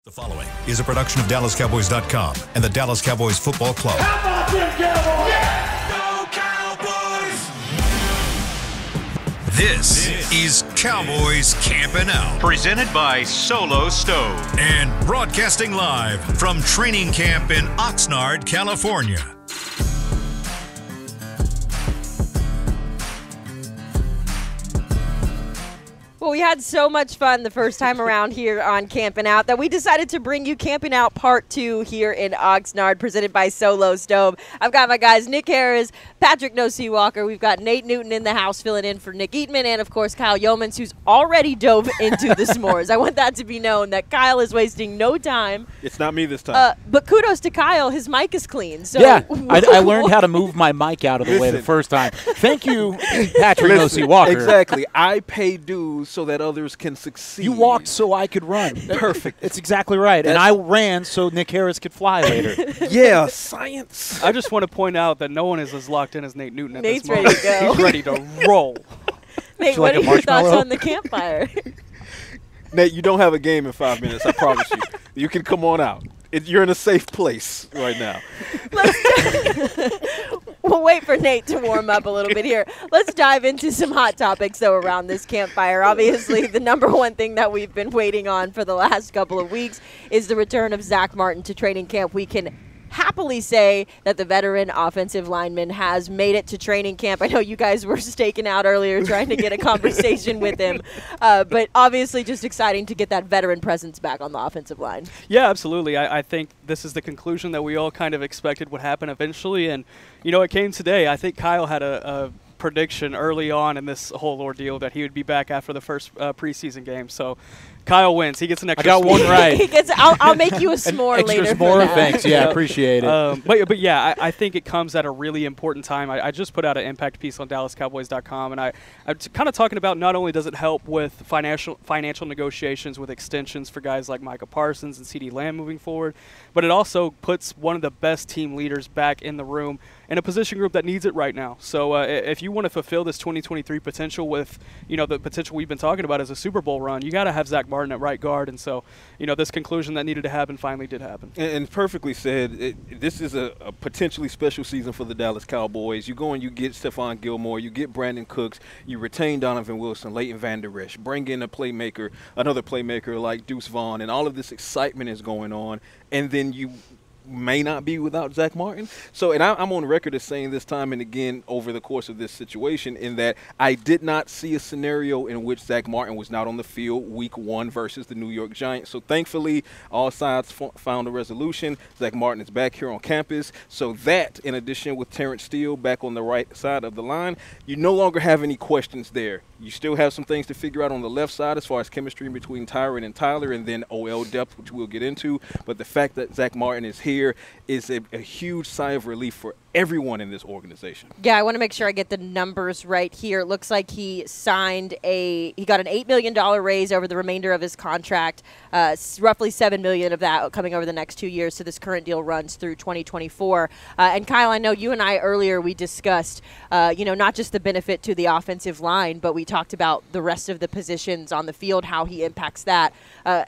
The following is a production of DallasCowboys.com and the Dallas Cowboys Football Club. How about them Cowboys? Yeah! Go Cowboys! This is Cowboys Camping Out. Presented by Solo Stove. And broadcasting live from training camp in Oxnard, California. Well, we had so much fun the first time around here on Camping Out that we decided to bring you Camping Out Part 2 here in Oxnard, presented by Solo Stove. I've got my guys Nick Harris, Patrik Walker. We've got Nate Newton in the house filling in for Nick Eatman, and, of course, Kyle Youmans, who's already dove into the s'mores. I want that to be known, that Kyle is wasting no time. It's not me this time. But kudos to Kyle. His mic is clean. So yeah, I learned how to move my mic out of the way the first time. Thank you, Patrik Walker. Exactly. I pay dues so that others can succeed. You walked so I could run. Perfect. It's exactly right. And I ran so Nick Harris could fly later. Yeah, science. I just want to point out that no one is as locked in as Nate Newton at Nate's this moment. ready to go. He's ready to roll. Nate, what are your thoughts on the campfire? Nate, you don't have a game in 5 minutes, I promise you. You can come on out. You're in a safe place right now. We'll wait for Nate to warm up a little bit here. Let's dive into some hot topics, though, around this campfire. Obviously, the number one thing that we've been waiting on for the last couple of weeks is the return of Zach Martin to training camp. We can happily say that the veteran offensive lineman has made it to training camp. I know you guys were staking out earlier trying to get a conversation with him, but obviously just exciting to get that veteran presence back on the offensive line. Yeah, absolutely. I think this is the conclusion that we all kind of expected would happen eventually, and, you know, it came today. I think Kyle had a prediction early on in this whole ordeal that he would be back after the first preseason game. So Kyle wins. He gets an extra. I got one right. He gets. I'll make you a s'more later. Extra s'more, thanks. Yeah, appreciate it. But yeah, I think it comes at a really important time. I just put out an impact piece on DallasCowboys.com, and I'm kind of talking about not only does it help with financial negotiations with extensions for guys like Micah Parsons and CeeDee Lamb moving forward, but it also puts one of the best team leaders back in the room in a position group that needs it right now. So if you want to fulfill this 2023 potential with, you know, the potential we've been talking about as a Super Bowl run, you got to have Zach Martin at right guard. And so, you know, this conclusion that needed to happen finally did happen. And perfectly said, this is a potentially special season for the Dallas Cowboys. You go and you get Stephon Gilmore, you get Brandon Cooks, you retain Donovan Wilson, Leighton Vander Esch, bring in another playmaker like Deuce Vaughn, and all of this excitement is going on. And then you may not be without Zach Martin. So, and I'm on record as saying this time and again over the course of this situation in that I did not see a scenario in which Zach Martin was not on the field week 1 versus the New York Giants. So thankfully, all sides found a resolution. Zach Martin is back here on campus. So that, in addition with Terrence Steele back on the right side of the line, you no longer have any questions there. You still have some things to figure out on the left side as far as chemistry between Tyron and Tyler, and then OL depth, which we'll get into. But the fact that Zach Martin is here is a huge sigh of relief for everyone in this organization. Yeah, I want to make sure I get the numbers right here. It looks like he got an $8 million raise over the remainder of his contract, roughly $7 million of that coming over the next 2 years. So this current deal runs through 2024. And Kyle, I know you and I earlier we discussed, not just the benefit to the offensive line, but we talked about the rest of the positions on the field, how he impacts that.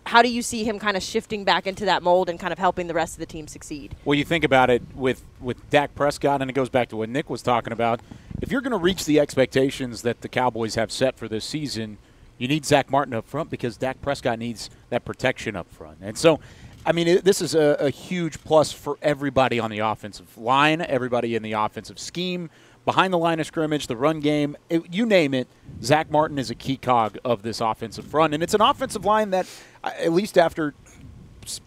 How do you see him kind of shifting back into that mold and kind of helping the rest of the team succeed? Well, you think about it with Dak Prescott, and it goes back to what Nick was talking about. If you're going to reach the expectations that the Cowboys have set for this season, you need Zach Martin up front because Dak Prescott needs that protection up front. And so, I mean, this is a huge plus for everybody on the offensive line, everybody in the offensive scheme, behind the line of scrimmage, the run game, you name it. Zach Martin is a key cog of this offensive front. And it's an offensive line that, at least after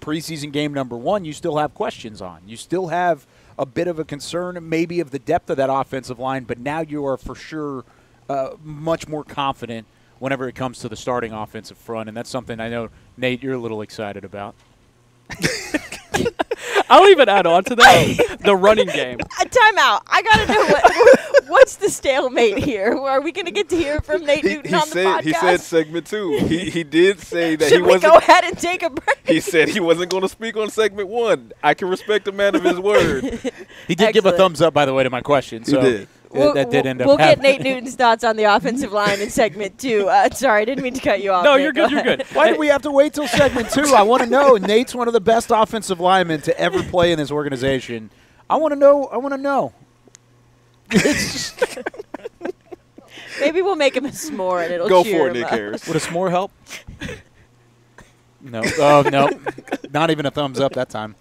preseason game number 1, you still have questions on. You still have a bit of a concern maybe of the depth of that offensive line, but now you are for sure much more confident whenever it comes to the starting offensive front, and that's something I know, Nate, you're a little excited about. I'll even add on to that the running game. Time out. I got to know what's the stalemate here. Are we going to get to hear from Nate Newton on the podcast? He said segment 2. He did say that Should he wasn't. Go ahead and take a break? He said he wasn't going to speak on segment 1. I can respect a man of his word. He did give a thumbs up, by the way, to my question. So he did. that did end up We'll get happening. Nate Newton's thoughts on the offensive line in segment 2. Sorry, I didn't mean to cut you off. No, Nate, you're go good. You're ahead. good. Why did we have to wait till segment 2? I want to know. Nate's one of the best offensive linemen to ever play in this organization. I want to know. It's just, Maybe we'll make him a s'more and it'll Go cheer for it, him Nick up. Harris. would a s'more help? No. Oh, no. Not even a thumbs up that time.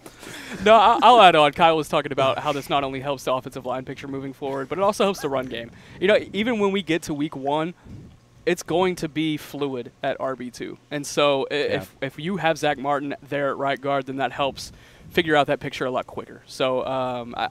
No, I'll add on. Kyle was talking about how this not only helps the offensive line picture moving forward, but it also helps the run game. You know, even when we get to week 1, it's going to be fluid at RB2. And so if you have Zach Martin there at right guard, then that helps figure out that picture a lot quicker. So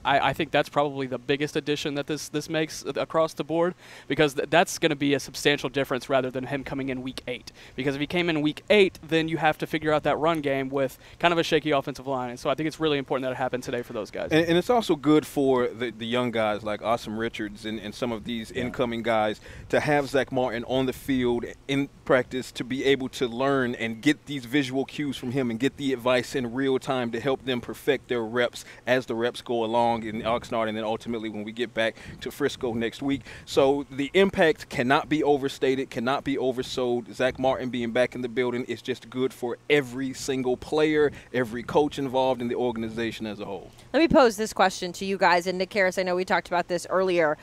I think that's probably the biggest addition that this makes across the board, because that's going to be a substantial difference rather than him coming in week 8. Because if he came in week 8, then you have to figure out that run game with kind of a shaky offensive line. And so I think it's really important that it happened today for those guys. And it's also good for the young guys like Awesome Richards and some of these incoming guys to have Zach Martin on the field in practice, to be able to learn and get these visual cues from him and get the advice in real time to help them perfect their reps as the reps go along in Oxnard, and then ultimately when we get back to Frisco next week. So the impact cannot be overstated, cannot be oversold. Zach Martin being back in the building is just good for every single player, every coach involved in the organization as a whole. Let me pose this question to you guys. And Nick Harris, I know we talked about this earlier.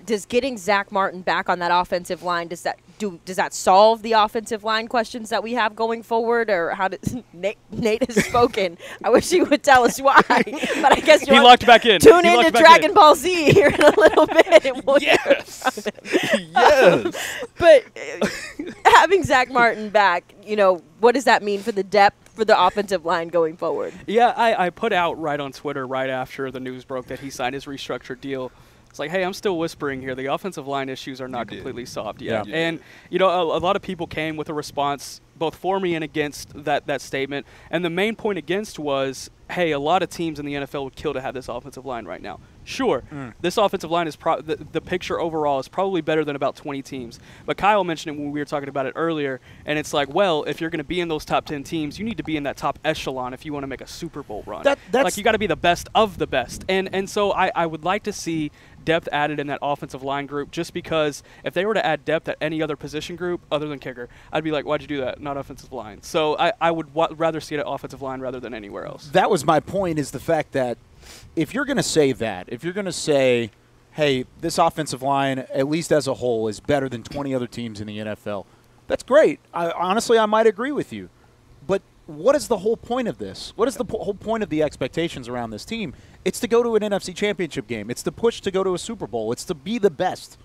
Does getting Zach Martin back on that offensive line, does that solve the offensive line questions that we have going forward? Or how does Nate has spoken? I wish he would tell us why. But I guess He locked back in. Tune He in locked to back Dragon in. Ball Z here in a little bit. And we'll hear Yes. from him. Yes. But having Zach Martin back, what does that mean for the depth for the offensive line going forward? Yeah, I put out right on Twitter right after the news broke that he signed his restructured deal. It's like, hey, I'm still whispering here. The offensive line issues are not completely solved yet. Yeah. And, a lot of people came with a response both for me and against that statement. And the main point against was, hey, a lot of teams in the NFL would kill to have this offensive line right now. Sure, this offensive line is the picture overall is probably better than about 20 teams. But Kyle mentioned it when we were talking about it earlier, and it's like, well, if you're going to be in those top 10 teams, you need to be in that top echelon if you want to make a Super Bowl run. Like, you got to be the best of the best. And so I would like to see depth added in that offensive line group, just because if they were to add depth at any other position group other than kicker, I'd be like, why'd you do that? Not offensive line. So I would rather see it at offensive line rather than anywhere else. That was my point, is the fact that if you're going to say that, if you're going to say, hey, this offensive line, at least as a whole, is better than 20 other teams in the NFL, that's great. Honestly, I might agree with you. But what is the whole point of this? What is the whole point of the expectations around this team? It's to go to an NFC championship game. It's to push to go to a Super Bowl. It's to be the best.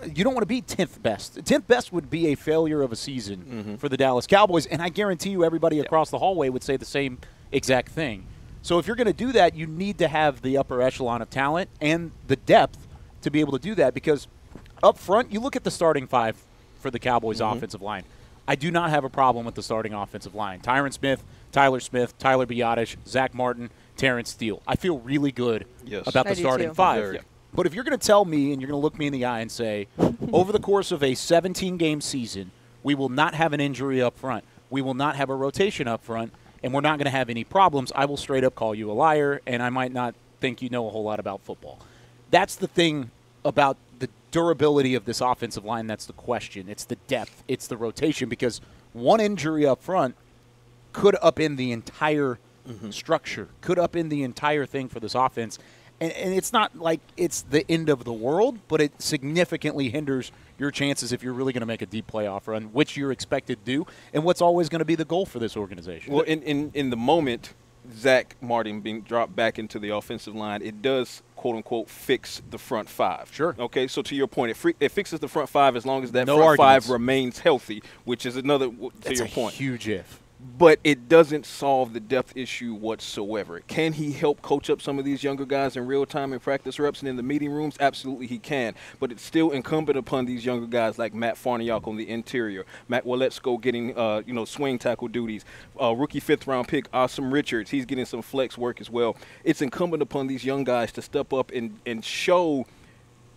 You don't want to be 10th best. 10th best would be a failure of a season for the Dallas Cowboys, and I guarantee you everybody across the hallway would say the same exact thing. So if you're going to do that, you need to have the upper echelon of talent and the depth to be able to do that, because up front, you look at the starting 5 for the Cowboys offensive line. I do not have a problem with the starting offensive line. Tyron Smith, Tyler Biadasz, Zach Martin, Terrence Steele. I feel really good about the starting 5. Yep. But if you're going to tell me and you're going to look me in the eye and say, over the course of a 17-game season, we will not have an injury up front, we will not have a rotation up front, and we're not going to have any problems, I will straight up call you a liar, and I might not think you know a whole lot about football. That's the thing about the durability of this offensive line. That's the question. It's the depth. It's the rotation, because one injury up front could upend the entire structure, could upend the entire thing for this offense. And it's not like it's the end of the world, but it significantly hinders your chances if you're really going to make a deep playoff run, which you're expected to do, and what's always going to be the goal for this organization. Well, in the moment, Zach Martin being dropped back into the offensive line, it does, quote-unquote, fix the front 5. Sure. Okay, so to your point, it fixes the front 5 as long as that No front arguments. 5 remains healthy, which is another, to your point. Huge if. But it doesn't solve the depth issue whatsoever. Can he help coach up some of these younger guys in real time in practice reps and in the meeting rooms? Absolutely he can. But it's still incumbent upon these younger guys like Matt Farniok on the interior, Matt Waletzko getting swing tackle duties, rookie 5th-round pick Awesome Richards, he's getting some flex work as well. It's incumbent upon these young guys to step up and show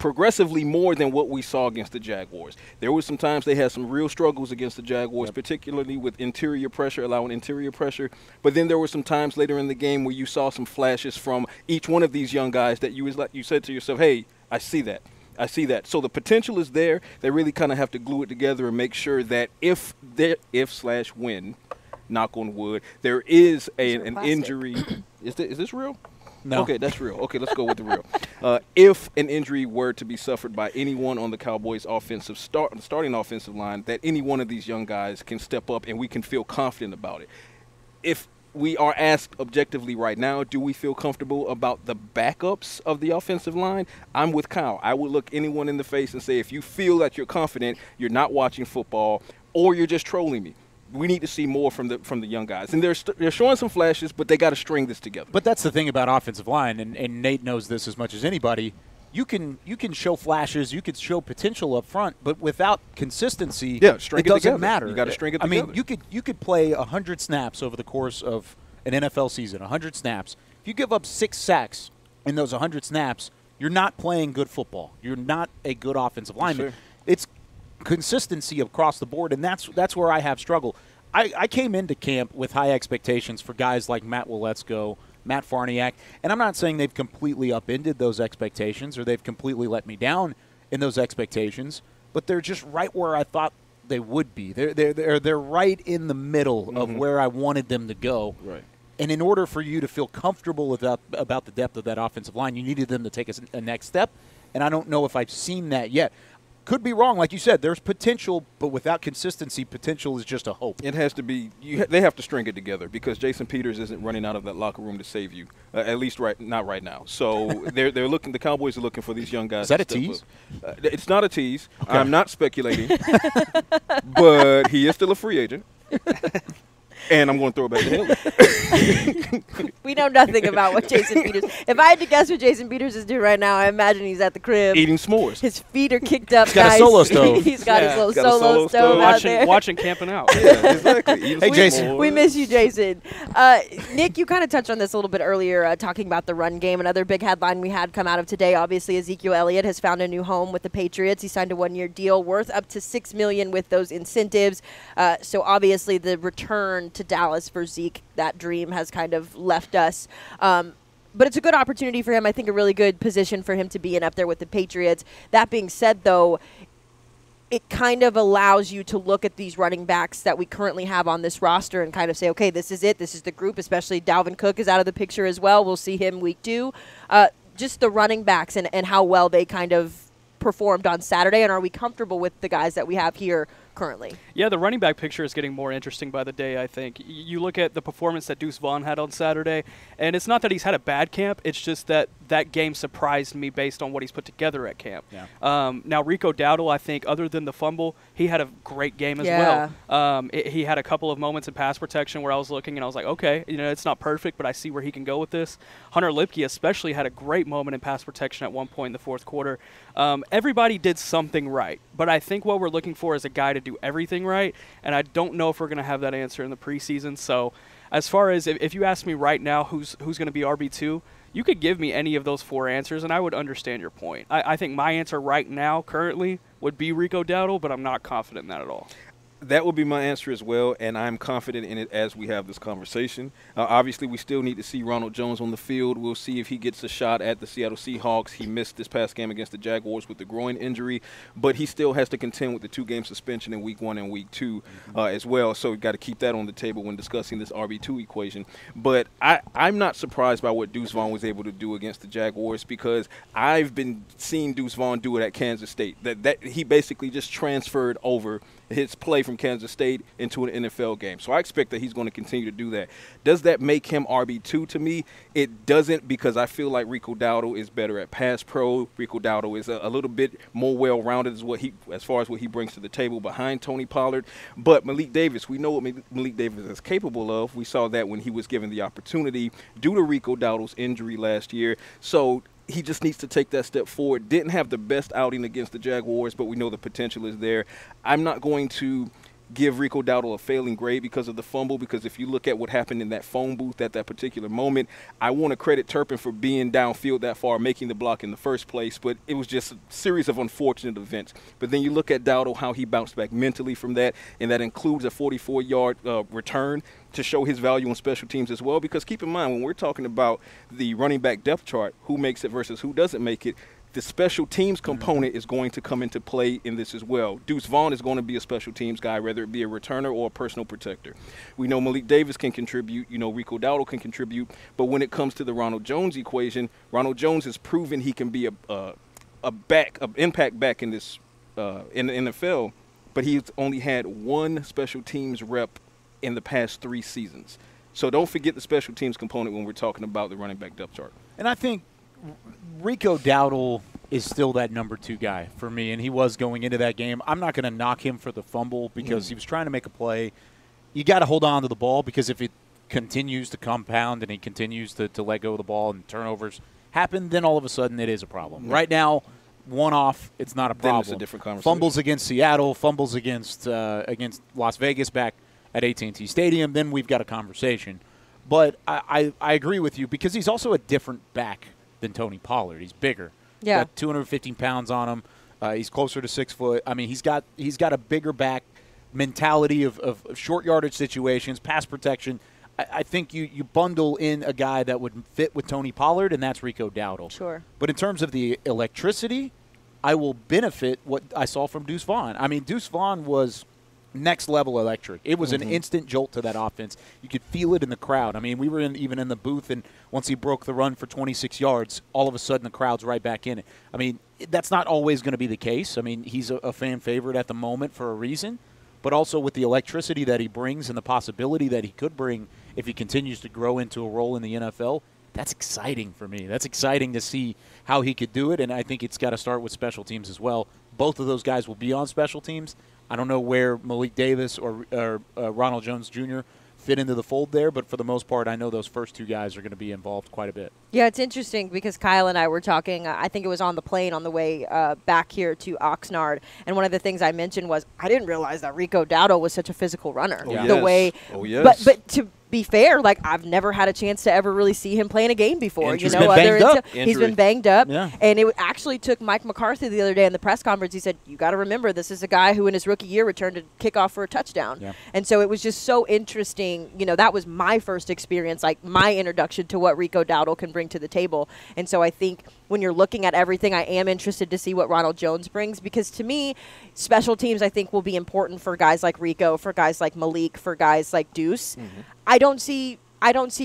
progressively more than what we saw against the Jaguars. There were some times they had some real struggles against the Jaguars, particularly with interior pressure, allowing interior pressure. But then there were some times later in the game where you saw some flashes from each one of these young guys that you said to yourself, hey, I see that. I see that. So the potential is there. They really kind of have to glue it together and make sure that if/when, knock on wood, there is an injury. Is this real? No. Okay, that's real. Okay, let's go with the real. If an injury were to be suffered by anyone on the Cowboys' starting offensive line, that any one of these young guys can step up and we can feel confident about it. If we are asked objectively right now, do we feel comfortable about the backups of the offensive line? I'm with Kyle. I would look anyone in the face and say, if you feel that you're confident, you're not watching football, or you're just trolling me. We need to see more from the young guys. And they're showing some flashes, but they got to string this together. But that's the thing about offensive line, and Nate knows this as much as anybody. You can show flashes, you can show potential up front, but without consistency, it doesn't matter. You got to string it together. I mean, you could play 100 snaps over the course of an NFL season, 100 snaps. If you give up 6 sacks in those 100 snaps, you're not playing good football. You're not a good offensive lineman. It's consistency across the board, and that's where I have struggled. I came into camp with high expectations for guys like Matt Waletzko, Matt Farniak, and I'm not saying they've completely upended those expectations or they've completely let me down in those expectations, but they're just right where I thought they would be. They're right in the middle of where I wanted them to go. Right. And in order for you to feel comfortable about the depth of that offensive line, you needed them to take a next step, and I don't know if I've seen that yet. Could be wrong, like you said. There's potential, but without consistency, potential is just a hope. It has to be. They have to string it together because Jason Peters isn't running out of that locker room to save you. At least not right now. So they're looking. The Cowboys are looking for these young guys. Is that a tease? It's not a tease. Okay. I'm not speculating, but he is still a free agent. And I'm going to throw it back to Hailey. We know nothing about what Jason Peters. If I had to guess what Jason Peters is doing right now, I imagine he's at the crib eating s'mores. His feet are kicked up. He's got a solo stove. He's got his little solo stove out there. Watching Camping Out. Yeah, exactly. Hey, Jason. We miss you, Jason. Nick, you kind of touched on this a little bit earlier, talking about the run game. Another big headline we had come out of today, obviously, Ezekiel Elliott has found a new home with the Patriots. He signed a 1-year deal worth up to $6 million with those incentives. So obviously the return to Dallas for Zeke, that dream has kind of left us. But it's a good opportunity for him. I think a really good position for him to be in up there with the Patriots. That being said, though, it kind of allows you to look at these running backs that we currently have on this roster and kind of say, okay, this is it. This is the group, especially Dalvin Cook is out of the picture as well. We'll see him week 2. Just the running backs and how well they kind of performed on Saturday, and are we comfortable with the guys that we have here currently? Yeah, the running back picture is getting more interesting by the day, I think. You look at the performance that Deuce Vaughn had on Saturday, and it's not that he's had a bad camp, it's just that that game surprised me based on what he's put together at camp. Yeah. Now, Rico Dowdle, I think, other than the fumble, he had a great game as well. He had a couple of moments in pass protection where I was looking and I was like, okay, it's not perfect, but I see where he can go with this. Hunter Lipke especially had a great moment in pass protection at one point in the fourth quarter. Everybody did something right, but I think what we're looking for is a guy to do everything right, and I don't know if we're going to have that answer in the preseason. So as far as if you ask me right now who's going to be RB2, you could give me any of those 4 answers, and I would understand your point. I think my answer right now, currently, would be Rico Dowdle, but I'm not confident in that at all. That would be my answer as well, and I'm confident in it as we have this conversation. Obviously, we still need to see Ronald Jones on the field. We'll see if he gets a shot at the Seattle Seahawks. He missed this past game against the Jaguars with the groin injury, but he still has to contend with the 2-game suspension in Week 1 and Week 2 as well. So we've got to keep that on the table when discussing this RB2 equation. But I'm not surprised by what Deuce Vaughn was able to do against the Jaguars because I've been seeing Deuce Vaughn do it at Kansas State. That he basically just transferred over his play from Kansas State into an NFL game. So I expect that he's going to continue to do that. Does that make him RB2 to me? It doesn't, because I feel like Rico Dowdle is better at pass pro. Rico Dowdle is a little bit more well-rounded as far as what he brings to the table behind Tony Pollard. But Malik Davis, we know what Malik Davis is capable of. We saw that when he was given the opportunity due to Rico Dowdle's injury last year. So he just needs to take that step forward. Didn't have the best outing against the Jaguars, but we know the potential is there. I'm not going to give Rico Dowdle a failing grade because of the fumble, because if you look at what happened in that phone booth at that particular moment, I want to credit Turpin for being downfield that far, making the block in the first place, but it was just a series of unfortunate events. But then you look at Dowdle, how he bounced back mentally from that, and that includes a 44-yard return to show his value on special teams as well, because keep in mind, when we're talking about the running back depth chart, who makes it versus who doesn't make it, the special teams component is going to come into play in this as well. Deuce Vaughn is going to be a special teams guy, whether it be a returner or a personal protector. We know Malik Davis can contribute. Rico Dowdle can contribute. But when it comes to the Ronald Jones equation, Ronald Jones has proven he can be an impact back in this in the NFL, but he's only had one special teams rep in the past 3 seasons. So don't forget the special teams component when we're talking about the running back depth chart. And I think Rico Dowdle is still that number 2 guy for me, and he was going into that game. I'm not going to knock him for the fumble because he was trying to make a play. You got to hold on to the ball, because if it continues to compound and he continues to let go of the ball and turnovers happen, then all of a sudden it is a problem. Right now, one-off, it's not a problem. Then it's a different conversation. Fumbles against Seattle, fumbles against Las Vegas back at AT&T Stadium, then we've got a conversation. But I agree with you, because he's also a different back than Tony Pollard. He's bigger. Yeah. Got 215 pounds on him. He's closer to 6 foot. I mean, he's got a bigger back mentality of short yardage situations, pass protection. I think you bundle in a guy that would fit with Tony Pollard, and that's Rico Dowdle. Sure. But in terms of the electricity, I will benefit what I saw from Deuce Vaughn. I mean, Deuce Vaughn was next level electric. It was an instant jolt to that offense. You could feel it in the crowd. I mean, we were even in the booth, and once he broke the run for 26 yards, all of a sudden the crowd's right back in it. I mean, that's not always going to be the case. I mean, he's a fan favorite at the moment for a reason, but also with the electricity that he brings and the possibility that he could bring if he continues to grow into a role in the NFL, that's exciting for me. That's exciting to see how he could do it, and I think it's got to start with special teams as well. Both of those guys will be on special teams. I don't know where Malik Davis or Ronald Jones Jr. fit into the fold there, but for the most part, I know those first 2 guys are going to be involved quite a bit. Yeah, it's interesting because Kyle and I were talking, I think it was on the plane on the way back here to Oxnard, and one of the things I mentioned was I didn't realize that Rico Dowdle was such a physical runner. Oh, the yes. way, Oh, yes. But to be fair, like, I've never had a chance to ever really see him play in a game before. He's been banged up. He's been banged up. Yeah. And it actually took Mike McCarthy the other day in the press conference. He said, you got to remember, this is a guy who in his rookie year returned a kickoff for a touchdown. Yeah. And so it was just so interesting. That was my first experience, like my introduction to what Rico Dowdle can bring to the table. And so I think when you're looking at everything, I am interested to see what Ronald Jones brings, because to me, special teams I think will be important for guys like Rico, for guys like Malik, for guys like Deuce. I don't see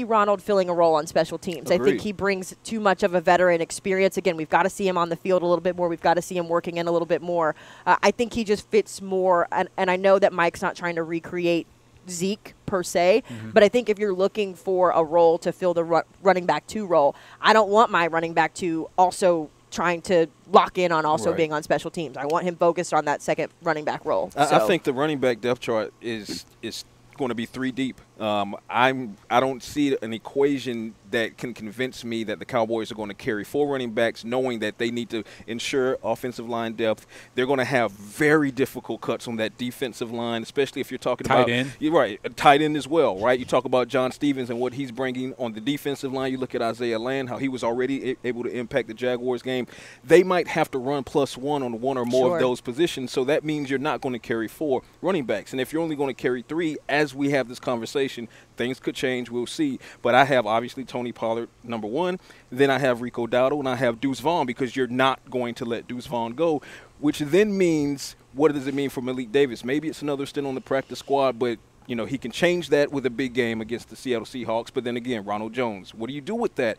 Ronald filling a role on special teams. Agreed. I think he brings too much of a veteran experience. Again, we've got to see him on the field a little bit more. We've got to see him working in a little bit more. I think he just fits more, and I know that Mike's not trying to recreate Zeke per se, but I think if you're looking for a role to fill the running back 2 role, I don't want my running back 2 also trying to lock in on also being on special teams. I want him focused on that second running back role. I think the running back depth chart is going to be 3 deep. I don't see an equation that can convince me that the Cowboys are going to carry 4 running backs, knowing that they need to ensure offensive line depth. They're going to have very difficult cuts on that defensive line, especially if you're talking about tight end. You're right, a tight end as well, right? You talk about John Stevens and what he's bringing on the defensive line. You look at Isaiah Land, how he was already able to impact the Jaguars game. They might have to run +1 on 1 or more of those positions, so that means you're not going to carry 4 running backs. And if you're only going to carry 3, as we have this conversation, things could change. We'll see. But I have obviously Tony Pollard number 1. Then I have Rico Dowdle, and I have Deuce Vaughn, because you're not going to let Deuce Vaughn go, which then means, what does it mean for Malik Davis? Maybe it's another stint on the practice squad, but he can change that with a big game against the Seattle Seahawks. But then again, Ronald Jones, what do you do with that?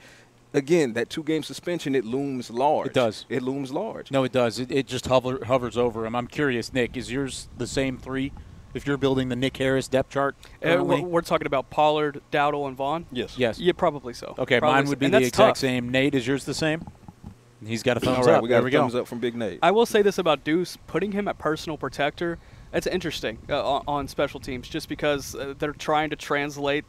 Again, that 2-game suspension, it looms large. It does. It looms large. No, it does. It just hovers over him. I'm curious, Nick, is yours the same 3? If you're building the Nick Harris depth chart, we're talking about Pollard, Dowdle, and Vaughn? Yes. Yeah, probably so. Okay, probably mine would be the exact same. Nate, is yours the same? He's got a thumbs All right, up. we got there a thumbs up from Big Nate. I will say this about Deuce, putting him at personal protector, that's interesting on special teams, just because they're trying to translate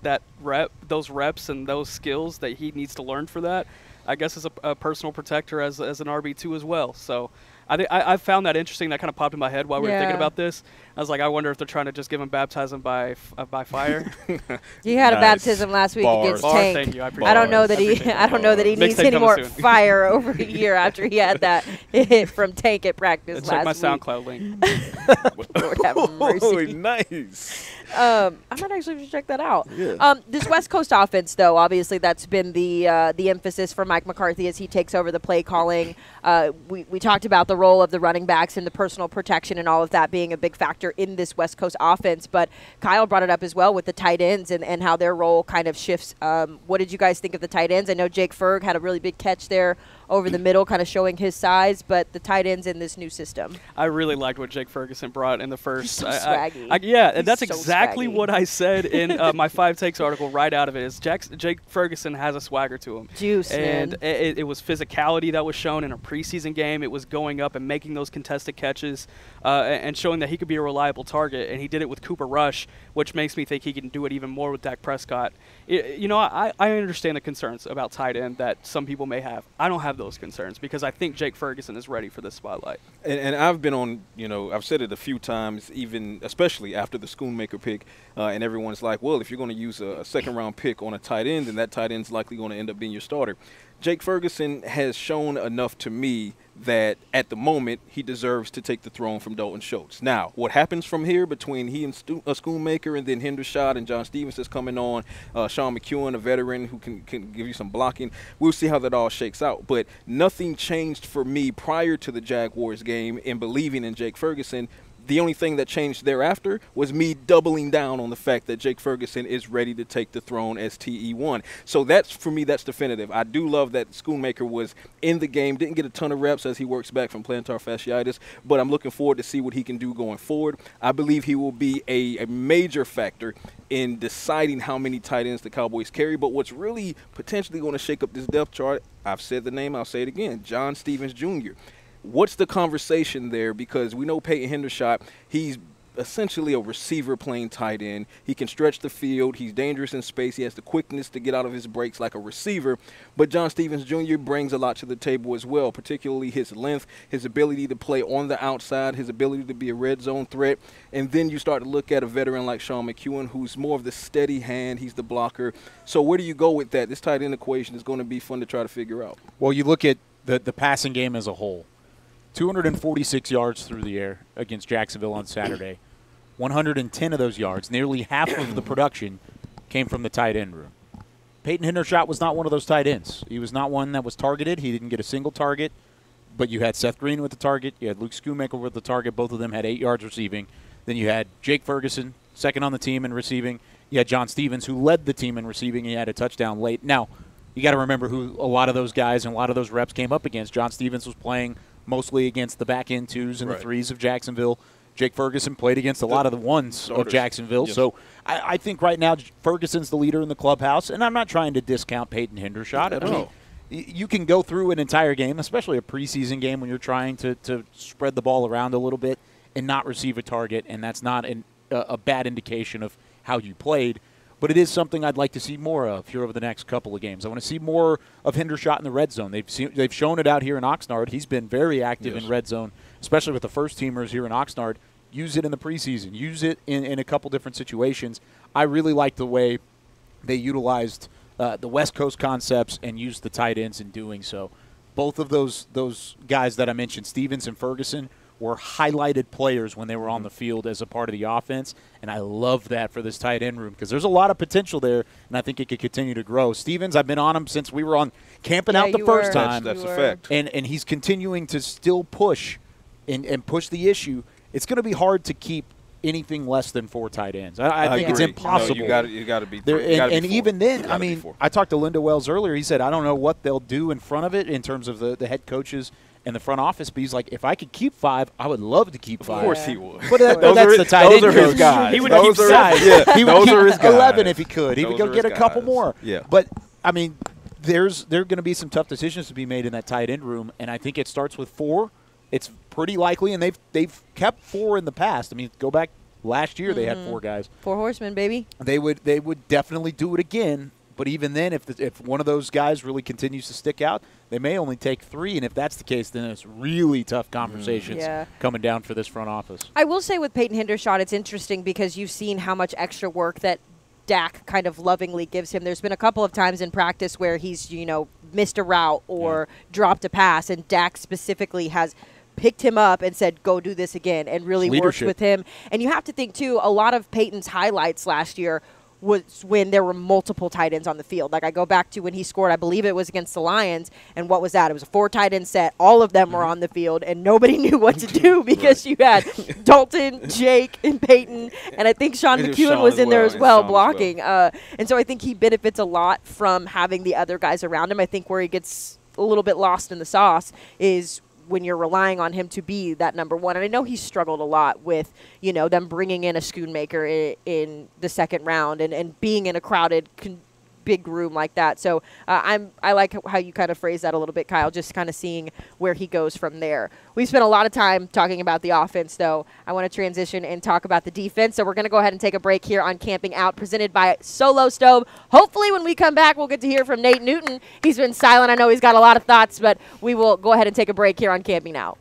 those reps and those skills that he needs to learn for that. I guess as a personal protector as an RB2 as well. So I found that interesting. That kind of popped in my head while we were thinking about this. I was like, I wonder if they're trying to just give him baptism by fire. He had a baptism last week against Tank. Thank you. I don't know that he needs any more fire over a year after he had that hit from Tank at practice last week. Check my SoundCloud link. Lord have mercy. Nice. I might actually check that out. Yeah. This West Coast offense, though, obviously that's been the emphasis for Mike McCarthy as he takes over the play calling. We talked about the role of the running backs and the personal protection and all of that being a big factor in this West Coast offense. But Kyle brought it up as well with the tight ends and how their role kind of shifts. What did you guys think of the tight ends? I know Jake Ferg had a really big catch there over the middle, kind of showing his size, but the tight ends in this new system. I really liked what Jake Ferguson brought in the first. He's so swaggy. And that's exactly what I said in my 5 Takes article right out of it. Is Jake Ferguson has a swagger to him. Juice, and man. It was physicality that was shown in a preseason game. It was going up and making those contested catches and showing that he could be a reliable target. And he did it with Cooper Rush, which makes me think he can do it even more with Dak Prescott. I understand the concerns about tight end that some people may have. I don't have those concerns because I think Jake Ferguson is ready for this spotlight. And I've been on, I've said it a few times, even especially after the Schoonmaker pick, and everyone's like, well, if you're going to use a second-round pick on a tight end, then that tight end's likely going to end up being your starter. Jake Ferguson has shown enough to me that at the moment he deserves to take the throne from Dalton Schultz. Now, what happens from here between he and Schoonmaker and then Hendershot and John Stevens is coming on, Sean McEwen, a veteran who can give you some blocking. We'll see how that all shakes out. But nothing changed for me prior to the Jaguars game in believing in Jake Ferguson. The only thing that changed thereafter was me doubling down on the fact that Jake Ferguson is ready to take the throne as TE1. So that's, for me, that's definitive. I do love that Schoonmaker was in the game, didn't get a ton of reps as he works back from plantar fasciitis, but I'm looking forward to see what he can do going forward. I believe he will be a major factor in deciding how many tight ends the Cowboys carry. But what's really potentially going to shake up this depth chart, I've said the name, I'll say it again, John Stevens Jr. What's the conversation there? Because we know Peyton Hendershot, he's essentially a receiver playing tight end. He can stretch the field. He's dangerous in space. He has the quickness to get out of his breaks like a receiver. But John Stevens Jr. brings a lot to the table as well, particularly his length, his ability to play on the outside, his ability to be a red zone threat. And then you start to look at a veteran like Sean McEwen, who's more of the steady hand. He's the blocker. So where do you go with that? This tight end equation is going to be fun to try to figure out. Well, you look at the passing game as a whole. 246 yards through the air against Jacksonville on Saturday. 110 of those yards, nearly half of the production, came from the tight end room. Peyton Hendershot was not one of those tight ends. He was not one that was targeted. He didn't get a single target. But you had Seth Green with the target. You had Luke Schoonmaker with the target. Both of them had 8 yards receiving. Then you had Jake Ferguson, second on the team in receiving. You had John Stevens, who led the team in receiving. He had a touchdown late. Now, you got to remember who a lot of those guys and a lot of those reps came up against. John Stevens was playing mostly against the back-end 2s and the 3s of Jacksonville. Jake Ferguson played against a lot of the 1s of Jacksonville. Yes. So I think right now Ferguson's the leader in the clubhouse, and I'm not trying to discount Peyton Hendershot. I mean, you can go through an entire game, especially a preseason game when you're trying to spread the ball around a little bit and not receive a target, and that's not a bad indication of how you played. But it is something I'd like to see more of here over the next couple of games. I want to see more of Hendershot in the red zone. They've shown it out here in Oxnard. He's been very active in red zone, especially with the first-teamers here in Oxnard. Use it in the preseason. Use it in a couple different situations. I really like the way they utilized the West Coast concepts and used the tight ends in doing so. Both of those guys that I mentioned, Stevens and Ferguson, were highlighted players when they were on the field as a part of the offense, and I love that for this tight end room because there's a lot of potential there, and I think it could continue to grow. Stevens, I've been on him since we were on camping out the first time. That's a fact. And he's continuing to still push and push the issue. It's going to be hard to keep anything less than 4 tight ends. I think it's impossible. No, you got to be and even then, I mean, I talked to Linda Wells earlier. He said, I don't know what they'll do in front of it in terms of the head coaches and the front office, but he's like, if I could keep 5, I would love to keep 5. Of course he would. But that's the tight end. Those are his guys. He would keep 5. He would keep 11 if he could. He would go get a couple more. Yeah. But, I mean, there are going to be some tough decisions to be made in that tight end room, and I think it starts with 4. It's pretty likely, and they've kept 4 in the past. I mean, go back last year, they had 4 guys. 4 horsemen, baby. They would definitely do it again, But even then, if one of those guys really continues to stick out, they may only take 3. And if that's the case, then it's really tough conversations coming down for this front office. I will say with Peyton Hendershot, it's interesting because you've seen how much extra work that Dak kind of lovingly gives him. There's been a couple of times in practice where he's, missed a route or dropped a pass, and Dak specifically has picked him up and said, go do this again, and really worked with him. And you have to think, too, a lot of Peyton's highlights last year was when there were multiple tight ends on the field. Like I go back to when he scored, I believe it was against the Lions, and what was that? It was a 4 tight end set. All of them were on the field, and nobody knew what to do because you had Dalton, Jake, and Peyton, and I think Sean McEwen was in there as well blocking. And so I think he benefits a lot from having the other guys around him. I think where he gets a little bit lost in the sauce is when you're relying on him to be that number 1. And I know he's struggled a lot with, them bringing in a Schoonmaker in the second round and being in a crowded big room like that. So I like how you kind of phrase that a little bit, Kyle, just kind of seeing where he goes from there. We've spent a lot of time talking about the offense, though. I want to transition and talk about the defense. So we're going to go ahead and take a break here on Camping Out, presented by Solo Stove. Hopefully when we come back, we'll get to hear from Nate Newton. He's been silent. I know he's got a lot of thoughts, but we will go ahead and take a break here on Camping Out.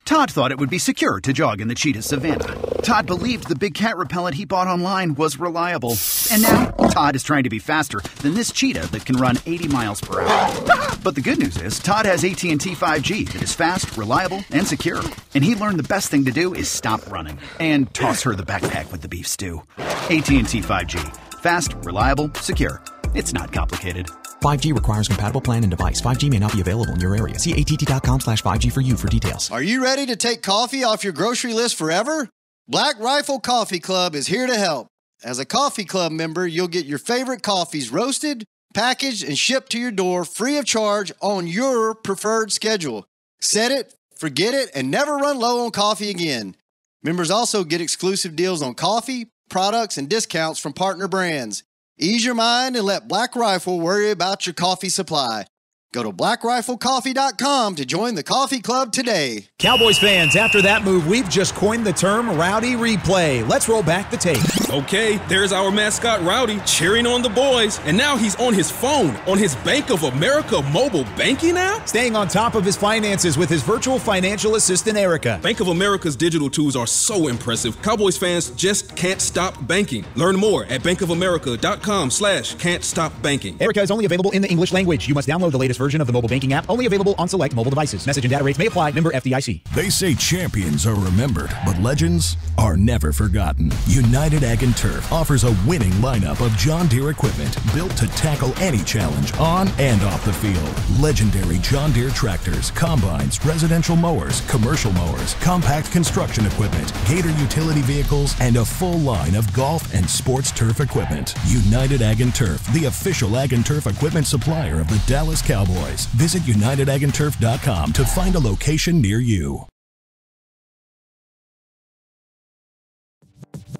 Todd thought it would be secure to jog in the cheetah savanna. Todd believed the big cat repellent he bought online was reliable. And now, Todd is trying to be faster than this cheetah that can run 80 miles per hour. But the good news is, Todd has AT&T 5G that is fast, reliable, and secure. And he learned the best thing to do is stop running and toss her the backpack with the beef stew. AT&T 5G. Fast, reliable, secure. It's not complicated. 5G requires compatible plan and device. 5G may not be available in your area. See att.com/5G for you for details. Are you ready to take coffee off your grocery list forever? Black Rifle Coffee Club is here to help. As a coffee club member, you'll get your favorite coffees roasted, packaged, and shipped to your door free of charge on your preferred schedule. Set it, forget it, and never run low on coffee again. Members also get exclusive deals on coffee, products, and discounts from partner brands. Ease your mind and let Black Rifle worry about your coffee supply. Go to blackriflecoffee.com to join the coffee club today. Cowboys fans, after that move, we've just coined the term Rowdy Replay. Let's roll back the tape. Okay, there's our mascot Rowdy cheering on the boys. And now he's on his phone, on his Bank of America mobile banking app? Staying on top of his finances with his virtual financial assistant, Erica. Bank of America's digital tools are so impressive. Cowboys fans just can't stop banking. Learn more at bankofamerica.com/can't-stop-banking. Erica is only available in the English language. You must download the latest version of the mobile banking app, only available on select mobile devices. Message and data rates may apply. Member FDIC. They say champions are remembered, but legends are never forgotten. United Ag and Turf offers a winning lineup of John Deere equipment built to tackle any challenge on and off the field. Legendary John Deere tractors, combines, residential mowers, commercial mowers, compact construction equipment, Gator utility vehicles, and a full line of golf and sports turf equipment. United Ag and Turf, the official Ag and Turf equipment supplier of the Dallas Cowboys. Visit UnitedAgAndTurf.com to find a location near you.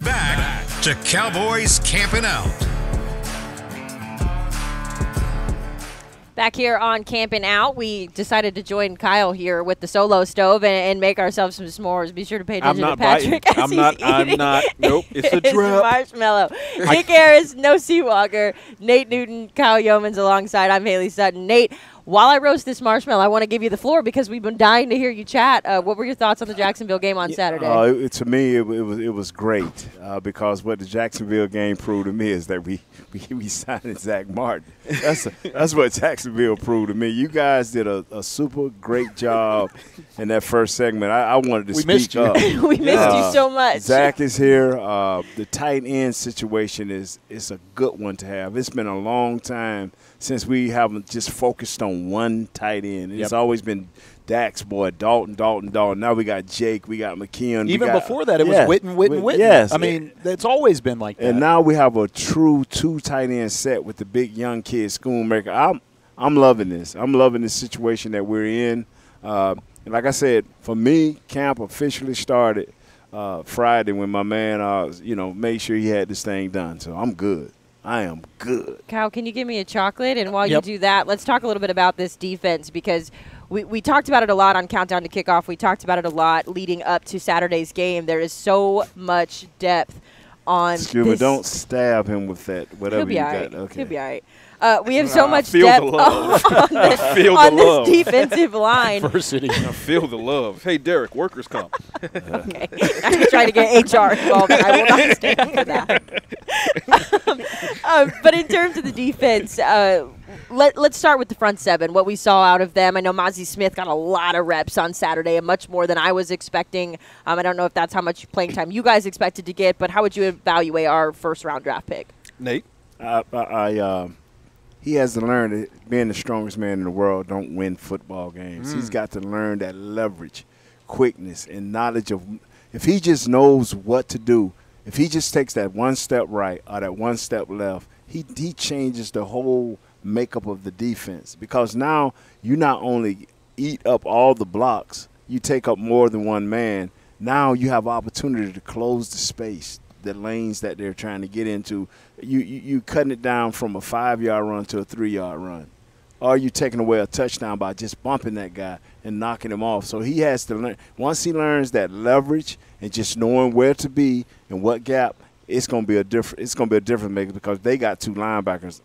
Back to Cowboys Camping Out. Back here on Camping Out, we decided to join Kyle here with the Solo Stove and make ourselves some s'mores. Be sure to pay attention to Patrick. I'm not. Nope, it's a trap. Marshmallow. Nick Harris, no Seawalker. Nate Newton, Kyle Youmans alongside. I'm Hailey Sutton. Nate, while I roast this marshmallow, I want to give you the floor because we've been dying to hear you chat. What were your thoughts on the Jacksonville game on Saturday? To me, it was great because what the Jacksonville game proved to me is that we signed Zach Martin. That's what Jacksonville proved to me. You guys did a super great job in that first segment. I wanted to speak up. We missed you so much. Zach is here. The tight end situation is a good one to have. It's been a long time since we haven't just focused on one tight end. It's always been Dak's boy, Dalton. Now we got Jake, we got McKeon. Even before that, it was Witten. Yes. I mean, it's always been like that. And now we have a true two tight end set with the big young kid, Schoonmaker. I'm loving this. I'm loving the situation that we're in. And like I said, for me, camp officially started Friday when my man, made sure he had this thing done. So I'm good. I am good. Kyle, can you give me a chocolate? And while you do that, let's talk a little bit about this defense because we talked about it a lot on Countdown to Kickoff. We talked about it a lot leading up to Saturday's game. There is so much depth on Scuba, this. don't stab him with that, whatever you got. Okay. He'll be all right. We have so much feel depth the love. on this defensive line. Diversity. I feel the love. Hey, Derek, workers' comp. Okay. I'm trying to get HR involved, and I will not stand for that. But in terms of the defense, let's start with the front seven, what we saw out of them. I know Mazi Smith got a lot of reps on Saturday, and much more than I was expecting. I don't know if that's how much playing time you guys expected to get, but how would you evaluate our first-round draft pick? Nate? He has to learn that being the strongest man in the world don't win football games. He's got to learn that leverage, quickness, and knowledge of – if he just knows what to do, if he just takes that one step right or that one step left, he changes the whole makeup of the defense, because now you not only eat up all the blocks, you take up more than one man. Now you have opportunity to close the space, the lanes that they're trying to get into. You cutting it down from a 5-yard run to a 3-yard run. Or you taking away a touchdown by just bumping that guy and knocking him off. So he has to learn. Once he learns that leverage and just knowing where to be and what gap, it's going to be a different maker, because they got 2 linebackers.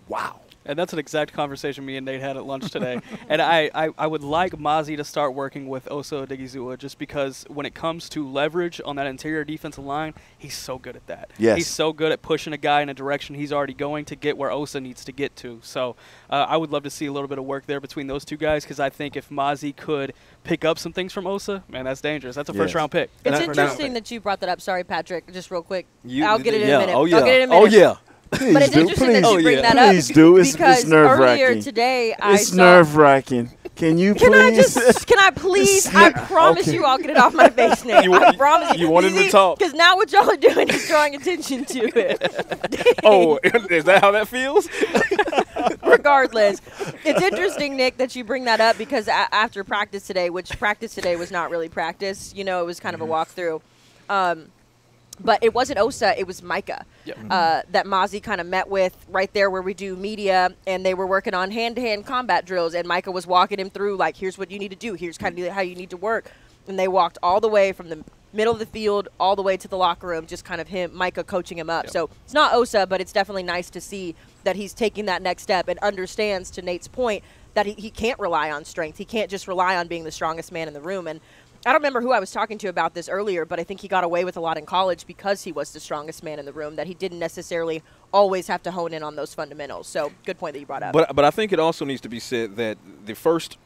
Wow. And that's an exact conversation me and Nate had at lunch today. And I would like Mazi to start working with Osa Odigizua, just because when it comes to leverage on that interior defensive line, he's so good at that. Yes. He's so good at pushing a guy in a direction he's already going to get where Osa needs to get to. So I would love to see a little bit of work there between those two guys, because I think if Mazi could pick up some things from Osa, man, that's dangerous. That's a first-round pick. It's interesting that you brought that up. Sorry, Patrick, just real quick. I'll get it in yeah. a minute. Oh, yeah. I'll get it in a minute. Oh, yeah. But it's interesting that you bring that up. Please do. It's because nerve-wracking. earlier today It's nerve-wracking. Can you please? Can I please? I promise you I'll get it off my face, Nick. I promise you. You want him to talk? Because now what y'all are doing is drawing attention to it. Oh, is that how that feels? Regardless, it's interesting, Nick, that you bring that up, because after practice today, which practice today was not really practice, it was kind of a walkthrough. But it wasn't Osa, it was Micah that Mazi kind of met with right there where we do media, and they were working on hand-to-hand combat drills, and Micah was walking him through, like, here's what you need to do, here's kind of how you need to work. And they walked all the way from the middle of the field all the way to the locker room, just kind of Micah coaching him up. So it's not Osa, but it's definitely nice to see that he's taking that next step and understands, to Nate's point, that he can't rely on strength. He can't just rely on being the strongest man in the room. And I don't remember who I was talking to about this earlier, but I think he got away with a lot in college because he was the strongest man in the room, that he didn't necessarily always have to hone in on those fundamentals. So good point that you brought up. But I think it also needs to be said that the first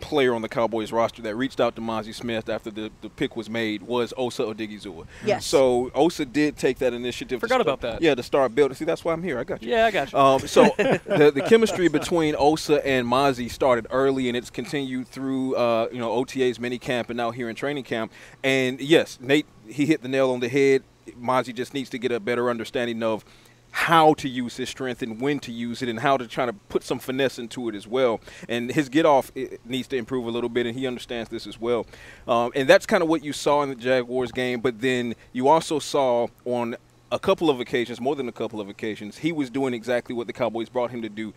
player on the Cowboys roster that reached out to Mazi Smith after the pick was made was Osa Odigizua. Yes. So Osa did take that initiative. Forgot about that. Yeah, to start building. See, that's why I'm here. I got you. Yeah, I got you. So the chemistry between Osa and Mazi started early, and it's continued through OTA's minicamp and now here in training camp. And yes, Nate, he hit the nail on the head. Mazi just needs to get a better understanding of how to use his strength and when to use it, and how to try to put some finesse into it as well. And his get-off needs to improve a little bit, and he understands this as well. And that's kind of what you saw in the Jaguars game, but then you also saw on a couple of occasions, more than a couple of occasions, he was doing exactly what the Cowboys brought him to do.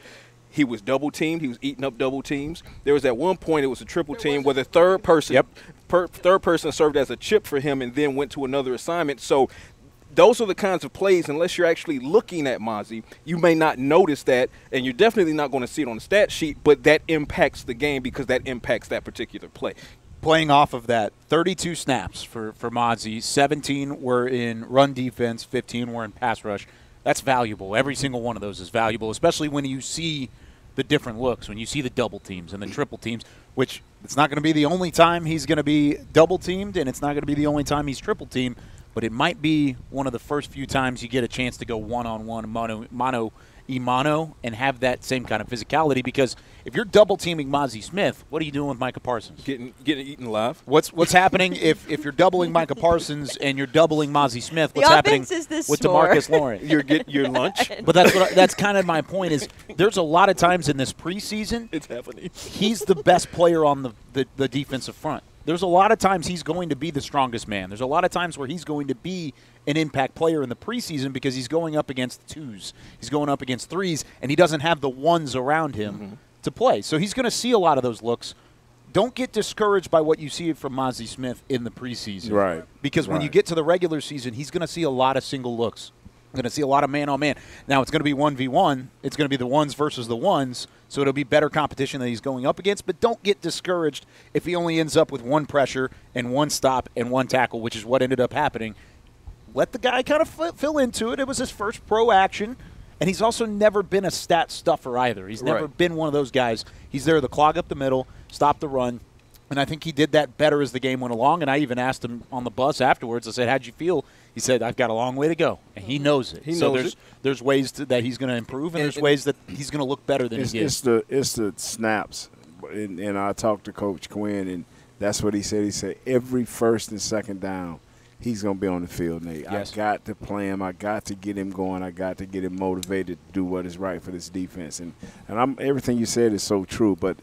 He was double-teamed. He was eating up double teams. There was at one point it was a triple team where the third person served as a chip for him and then went to another assignment. So those are the kinds of plays, unless you're actually looking at Mazi, you may not notice that, and you're definitely not going to see it on the stat sheet, but that impacts the game because that impacts that particular play. Playing off of that, 32 snaps for Mazi, 17 were in run defense, 15 were in pass rush. That's valuable. Every single one of those is valuable, especially when you see the different looks, when you see the double teams and the triple teams, which it's not going to be the only time he's going to be double teamed, and it's not going to be the only time he's triple teamed. But it might be one of the first few times you get a chance to go one-on-one, mano-a-mano, and have that same kind of physicality. Because if you're double-teaming Mazi Smith, what are you doing with Micah Parsons? Getting eaten alive. What's happening if you're doubling Micah Parsons and you're doubling Mazi Smith? What's happening with DeMarcus Lawrence? You're getting your lunch. But that's kind of my point. Is there's a lot of times in this preseason, it's happening. He's the best player on the defensive front. There's a lot of times he's going to be the strongest man. There's a lot of times where he's going to be an impact player in the preseason because he's going up against twos. He's going up against threes, and he doesn't have the ones around him to play. So he's going to see a lot of those looks. don't get discouraged by what you see from Mazi Smith in the preseason. Right. Because when you get to the regular season, he's going to see a lot of single looks. Going to see a lot of man-on-man. Now, it's going to be 1v1. It's going to be the ones versus the ones, so it'll be better competition that he's going up against. But don't get discouraged if he only ends up with one pressure and one stop and one tackle, which is what ended up happening. Let the guy kind of fill into it. It was his first pro action, and he's also never been a stat stuffer either. He's never been one of those guys. He's there to clog up the middle, stop the run, and I think he did that better as the game went along. And I even asked him on the bus afterwards, I said, how'd you feel? He said, I've got a long way to go, and he knows it. There's ways that he's going to improve, and there's ways that he's going to look better than he did. It's the snaps, and I talked to Coach Quinn, and that's what he said. He said every first and second down, he's going to be on the field, Nate. Yes. I got to play him. I got to get him going. I got to get him motivated to do what is right for this defense. And everything you said is so true, but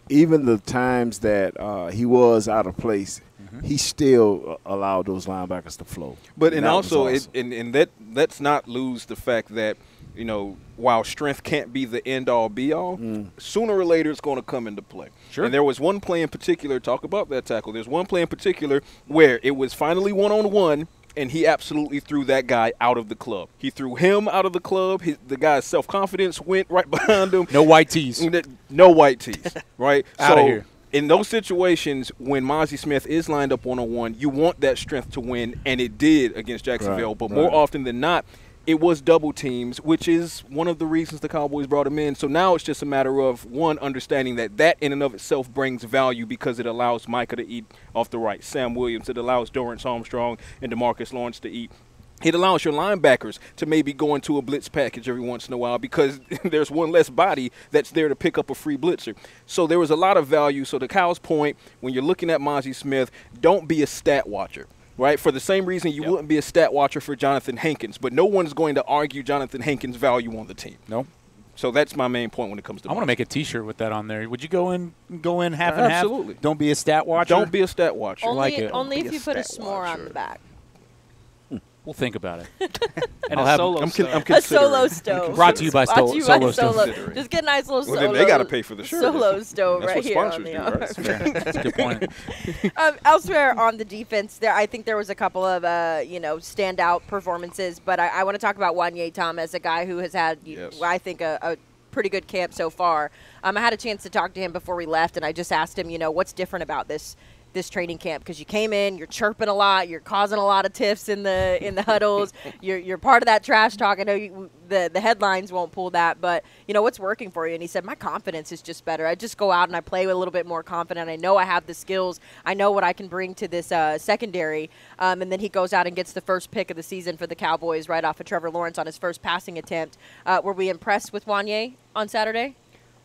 even the times that he was out of place, he still allowed those linebackers to flow. But and also, awesome. Let's not lose the fact that, you know, while strength can't be the end-all, be-all, sooner or later it's going to come into play. Sure. And there was one play in particular, talk about that tackle, there's one play in particular where it was finally one-on-one, and he absolutely threw that guy out of the club. He threw him out of the club. The guy's self-confidence went right behind him. No white tees. No white tees, right? Out of here. In those situations, when Mazi Smith is lined up one-on-one, you want that strength to win, and it did against Jacksonville. But more often than not, it was double teams, which is one of the reasons the Cowboys brought him in. So now it's just a matter of, one, understanding that in and of itself brings value because it allows Micah to eat off the right, Sam Williams. It allows Dorrance Armstrong and DeMarcus Lawrence to eat. It allows your linebackers to maybe go into a blitz package every once in a while because there's one less body that's there to pick up a free blitzer. So there was a lot of value. So to Kyle's point, when you're looking at Mazi Smith, don't be a stat watcher, right? For the same reason you wouldn't be a stat watcher for Jonathan Hankins, but no one's going to argue Jonathan Hankins' value on the team. No. So that's my main point when it comes to I want to make a T-shirt with that on there. Would you go in half and half? Absolutely. Don't be a stat watcher? Don't be a stat watcher. Only if you put a s'more on the back. We'll think about it. And a solo stove. Brought to you by Solo Stove. Just get a nice little solo. Then they got to pay for the shirt. Solo stove right here on the arm. That's a good point. Elsewhere on the defense, I think there was a couple of standout performances, but I want to talk about Wanye Thomas, a guy who has had, I think, a pretty good camp so far. I had a chance to talk to him before we left, and I just asked him, what's different about this training camp, because you came in, you're chirping a lot, you're causing a lot of tiffs in the huddles, you're part of that trash talk. I know the headlines won't pull that, but what's working for you? And he said, my confidence is just better. I just go out and I play with a little bit more confident. I know I have the skills. I know what I can bring to this secondary. And then he goes out and gets the first pick of the season for the Cowboys right off of Trevor Lawrence on his first passing attempt. Were we impressed with Wanye on Saturday?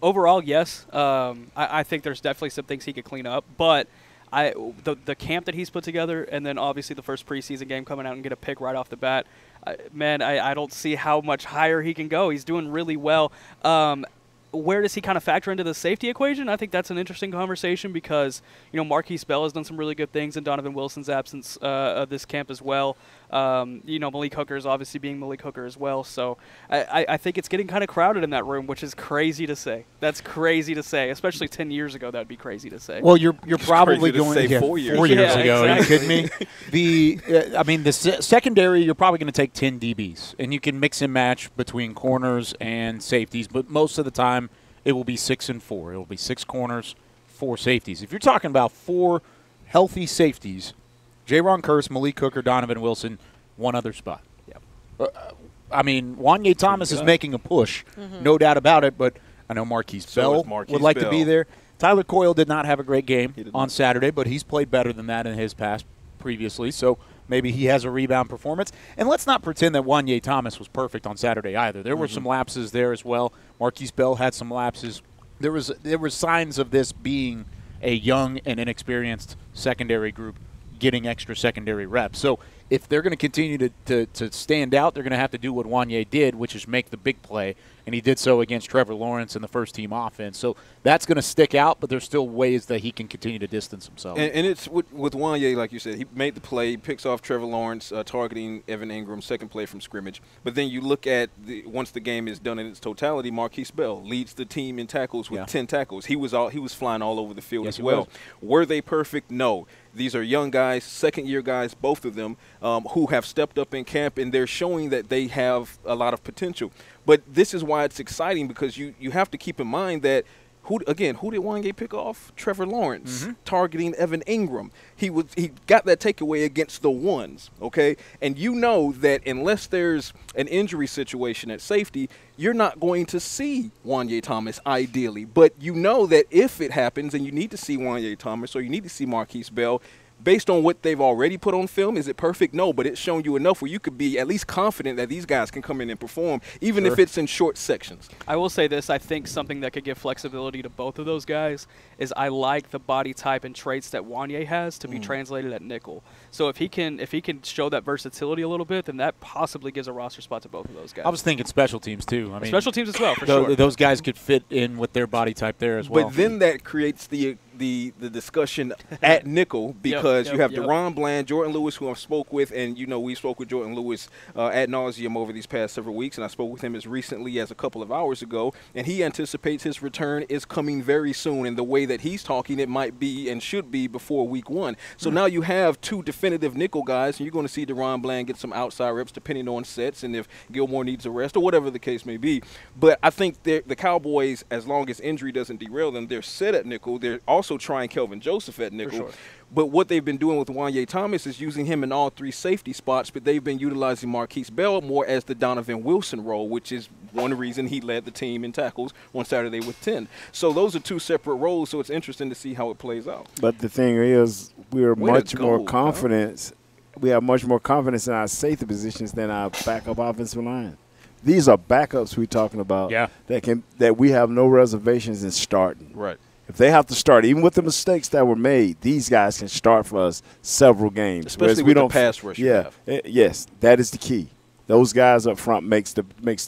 Overall, yes. I think there's definitely some things he could clean up, but the camp that he's put together, and then obviously the first preseason game coming out and get a pick right off the bat, I don't see how much higher he can go. He's doing really well. Where does he kind of factor into the safety equation? I think that's an interesting conversation because, Marquise Bell has done some really good things in Donovan Wilson's absence of this camp as well. Malik Hooker is obviously being Malik Hooker as well. So I think it's getting kind of crowded in that room, which is crazy to say. That's crazy to say, especially 10 years ago. That would be crazy to say. Well, you're probably going to say 4 years. 4 years ago. Exactly. Are you kidding me? The secondary, you're probably going to take 10 DBs, and you can mix and match between corners and safeties, but most of the time it will be 6 and 4. It will be 6 corners, 4 safeties. If you're talking about 4 healthy safeties, Jaron Kearse, Malik Hooker, Donovan Wilson, one other spot. Wanye Thomas is making a push, no doubt about it, but I know Marquise Bell would like to be there. Tyler Coyle did not have a great game on Saturday, but he's played better than that in his past previously, so maybe he has a rebound performance. And let's not pretend that Wanye Thomas was perfect on Saturday either. There were some lapses there as well. Marquise Bell had some lapses. There were signs of this being a young and inexperienced secondary group getting extra secondary reps. So if they're going to continue to stand out, they're going to have to do what Wanye did, which is make the big play. And he did so against Trevor Lawrence in the first-team offense. So that's going to stick out, but there's still ways that he can continue to distance himself. And it's with Wanye, like you said, he made the play, he picks off Trevor Lawrence, targeting Evan Ingram, second play from scrimmage. But then you look at once the game is done in its totality, Marquise Bell leads the team in tackles with 10 tackles. He was flying all over the field as well. Were they perfect? No. These are young guys, second-year guys, both of them, who have stepped up in camp, and they're showing that they have a lot of potential. But this is why it's exciting, because you have to keep in mind that, who did Wanye pick off? Trevor Lawrence, targeting Evan Ingram. He got that takeaway against the ones, okay? And you know that unless there's an injury situation at safety, you're not going to see Wanye Thomas ideally. But you know that if it happens and you need to see Wanye Thomas or you need to see Marquise Bell, based on what they've already put on film, is it perfect? No, but it's shown you enough where you could be at least confident that these guys can come in and perform, even if it's in short sections. I will say this. I think something that could give flexibility to both of those guys is I like the body type and traits that Wanye has to be translated at nickel. So if he can show that versatility a little bit, then that possibly gives a roster spot to both of those guys. I was thinking special teams, too. I mean, special teams as well, for sure. Those guys could fit in with their body type there as well. But then that creates the discussion at nickel, because you have Deron Bland, Jordan Lewis, who I've spoke with, and we spoke with Jordan Lewis ad nauseum over these past several weeks, and I spoke with him as recently as a couple of hours ago, and he anticipates his return is coming very soon, and the way that he's talking, it might be and should be before week 1. So now you have 2 definitive nickel guys, and you're going to see Deron Bland get some outside reps depending on sets and if Gilmore needs a rest or whatever the case may be. But I think the Cowboys, as long as injury doesn't derail them, they're set at nickel. They're also trying Kelvin Joseph at nickel. Sure. But what they've been doing with Wanye Thomas is using him in all 3 safety spots, but they've been utilizing Marquise Bell more as the Donovan Wilson role, which is one reason he led the team in tackles on Saturday with 10. So those are 2 separate roles, so it's interesting to see how it plays out. But the thing is, we have much more confidence in our safety positions than our backup offensive line. These are backups we're talking about that we have no reservations in starting. Right. If they have to start, even with the mistakes that were made, these guys can start for us several games. Especially with the pass rush you have. Yes, that is the key. Those guys up front makes the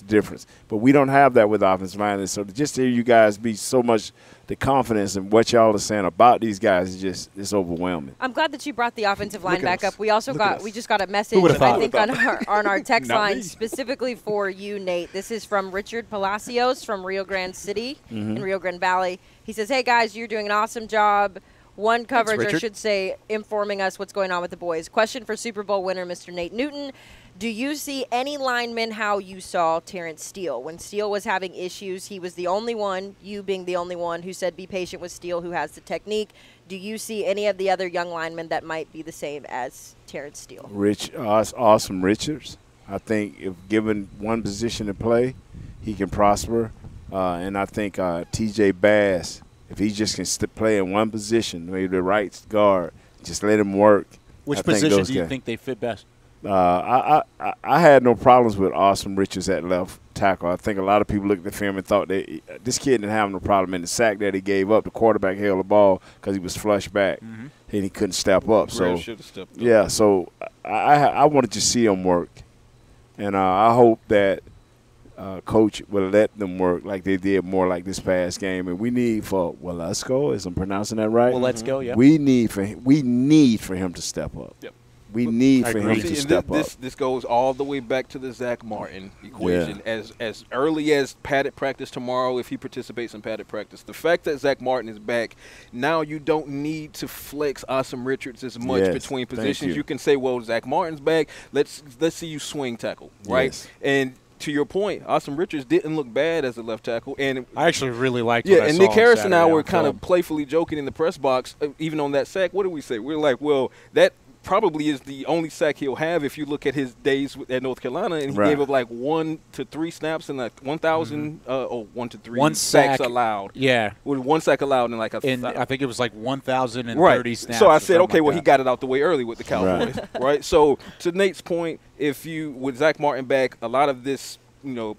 difference. But we don't have that with offensive line. So just to hear you guys be so much the confidence in what y'all are saying about these guys is it's overwhelming. I'm glad that you brought the offensive line back up. We also just got a message, I think, on our text line specifically for you, Nate. This is from Richard Palacios from Rio Grande City in Rio Grande Valley. He says, "Hey guys, you're doing an awesome job. One coverage, or I should say, informing us what's going on with the boys. Question for Super Bowl winner, Mr. Nate Newton. Do you see any linemen how you saw Terrence Steele? When Steele was having issues, he was the only one, you being the only one, who said be patient with Steele, who has the technique. Do you see any of the other young linemen that might be the same as Terrence Steele?" Awesome Richards. I think if given one position to play, he can prosper. And I think T.J. Bass, if he just can play in one position, maybe the right guard, just let him work. Which position do you think they fit best? I had no problems with Awesome Richards at left tackle. I think a lot of people looked at the film and thought this kid didn't have no problem in the sack that he gave up. The quarterback held the ball because he was flushed back and he couldn't step up. So so I wanted to see him work, and I hope that coach will let them work like they did more like this past game. And we need for Waletzko, is I'm pronouncing that right? Waletzko, yeah. We need for him to step up. Yep. We need for him to step up. This goes all the way back to the Zach Martin equation. As early as padded practice tomorrow, if he participates in padded practice. The fact that Zach Martin is back, now you don't need to flex Awesome Richards as much between positions. You can say, well, Zach Martin's back. Let's see you swing tackle, right? Yes. And to your point, Awesome Richards didn't look bad as a left tackle, and I actually really liked what I and saw Nick Harris on and I Saturday were kind of playfully joking in the press box, even on that sack. What did we say? We're like, well, that probably is the only sack he'll have if you look at his days at North Carolina, and he gave up like 1 to 3 snaps and like 1,000 1 to 3 sacks allowed. Yeah, with 1 sack allowed in like I think it was like 1,030 snaps. So I said, okay, well, he got it out the way early with the Cowboys, right? So to Nate's point, if you with Zach Martin back, a lot of this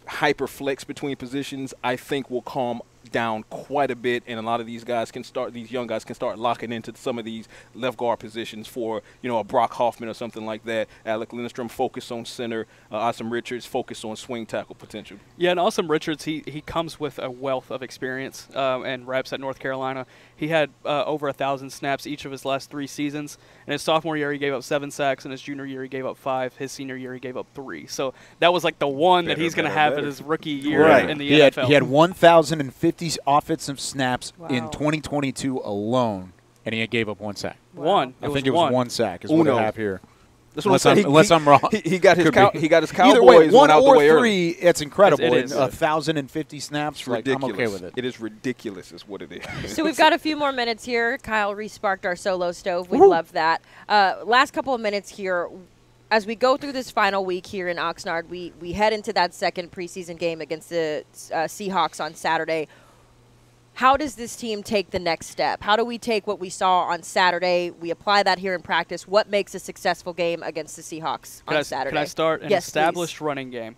hyper flex between positions, I think will calm down quite a bit, and a lot of these young guys can start locking into some of these left guard positions for, a Brock Hoffman or something like that. Alec Lindstrom focus on center. Awesome Richards focus on swing tackle potential. Yeah, and Awesome Richards, he comes with a wealth of experience and reps at North Carolina. He had over 1,000 snaps each of his last 3 seasons. In his sophomore year, he gave up 7 sacks. In his junior year, he gave up 5. His senior year, he gave up 3. So that was like the one that he's going to have in his rookie year in the NFL. He had 1,050 offensive snaps in 2022 alone, and he gave up 1 sack. One. I think it was 1 sack is what I have here. That's what unless I'm wrong. He got his Cowboys Either way, 1 out or the way 3, early. it's incredible. It is. 1,050 snaps, It's ridiculous. I'm okay with it. It is ridiculous is what it is. So we've got a few more minutes here. Kyle resparked our solo stove. We love that. Last couple of minutes here. As we go through this final week here in Oxnard, we head into that second preseason game against the Seahawks on Saturday. How does this team take the next step? How do we take what we saw on Saturday? We apply that here in practice. What makes a successful game against the Seahawks on Saturday? Can I start an established running game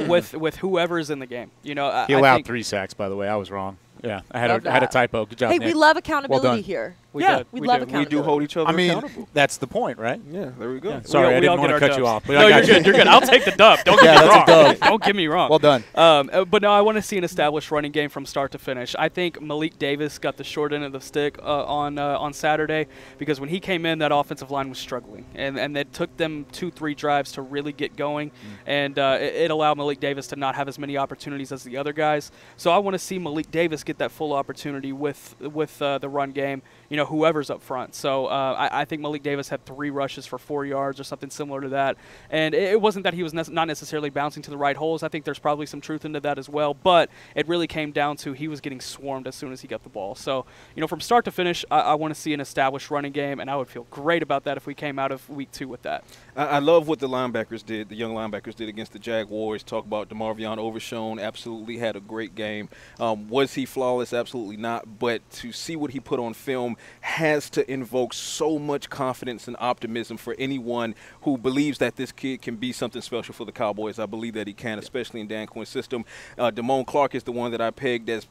with whoever's in the game? He allowed 3 sacks, by the way. I was wrong. Yeah, I had a typo. Good job, Hey, Nick. We love accountability well here. We love We accountability. do hold each other accountable. That's the point, right? Yeah, there we go. Yeah, sorry, I didn't want to cut you off. But No, you're good. You're good. I'll take the dub. Don't get me wrong. Don't get me wrong. Well done. But no, I want to see an established running game from start to finish. I think Malik Davis got the short end of the stick on Saturday because when he came in, that offensive line was struggling, and it took them 2-3 drives to really get going, and it allowed Malik Davis to not have as many opportunities as the other guys. So I want to see Malik Davis get that full opportunity with the run game. Whoever's up front. So I think Malik Davis had 3 rushes for 4 yards or something similar to that. And it wasn't that he was not necessarily bouncing to the right holes. I think there's probably some truth into that as well. But it really came down to he was getting swarmed as soon as he got the ball. So, from start to finish, I want to see an established running game, and I would feel great about that if we came out of week 2 with that. I love what the young linebackers did against the Jaguars. Talk about DeMarvion Overshown, absolutely had a great game. Was he flawless? Absolutely not. But to see what he put on film has to invoke so much confidence and optimism for anyone who believes that this kid can be something special for the Cowboys. I believe that he can, especially in Dan Quinn's system. Damone Clark is the one that I pegged as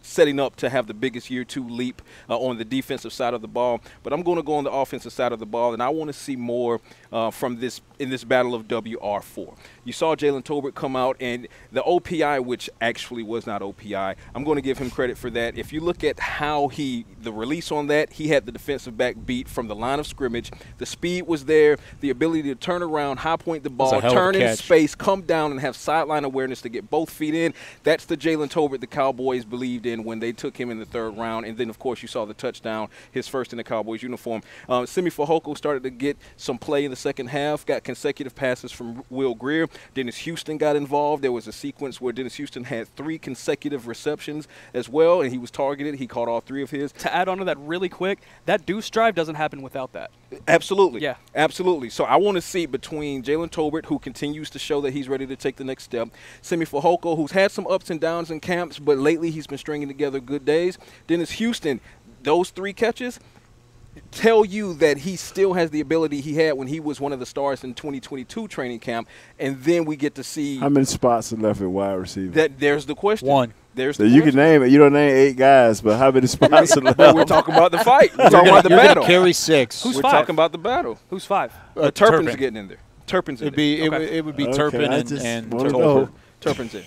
setting up to have the biggest year 2 leap on the defensive side of the ball. But I'm going to go on the offensive side of the ball, and I want to see more from this in this battle of WR4. You saw Jalen Tolbert come out, and the OPI, which actually was not OPI, I'm going to give him credit for that. If you look at how the release on that, he had the defensive back beat from the line of scrimmage. The speed was there, the ability to turn around, high point the ball, turn in space, come down, and have sideline awareness to get both feet in. That's the Jalen Tolbert the Cowboys believed in when they took him in the 3rd round. And then, of course, you saw the touchdown, his first in the Cowboys uniform. Simi Fehoko started to get some play in the second half, got consecutive passes from Will Greer. Dennis Houston got involved. There was a sequence where Dennis Houston had 3 consecutive receptions as well, and he was targeted. He caught all 3 of his. To add on to that really quick, that deuce drive doesn't happen without that. Absolutely. Yeah. Absolutely. So I want to see between Jalen Tolbert, who continues to show that he's ready to take the next step, Simi Fehoko, who's had some ups and downs in camps, but lately he's been stringing together good days. Dennis Houston, those 3 catches tell you that he still has the ability he had when he was one of the stars in 2022 training camp, and then we get to see how many spots are left at wide receiver. There's the question. 1. There's so the you question. can name it. You don't name 8 guys, but how many spots are left? We're talking about the fight. We're talking about the battle. Carry 6. Who's We're 5? talking about the battle. Who's 5? Turpin's getting in there. Turpin's in there. It would be Turpin and Tolbert. Turpin's in.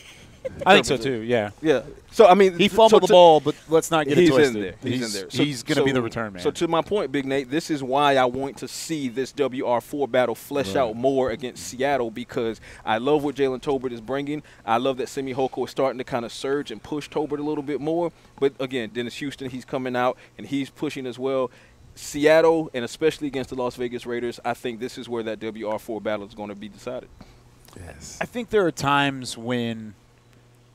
I think so too. Yeah. Yeah. So I mean, he fumbled the ball, but let's not get it twisted. In there. He's in there. So, he's going to be the return man. So to my point, Big Nate, this is why I want to see this WR4 battle flesh out more against Seattle, because I love what Jalen Tolbert is bringing. I love that Simi Fehoko is starting to kind of surge and push Tolbert a little bit more. But again, Dennis Houston, he's coming out and he's pushing as well. Seattle, and especially against the Las Vegas Raiders, I think this is where that WR4 battle is going to be decided. Yes. I think there are times when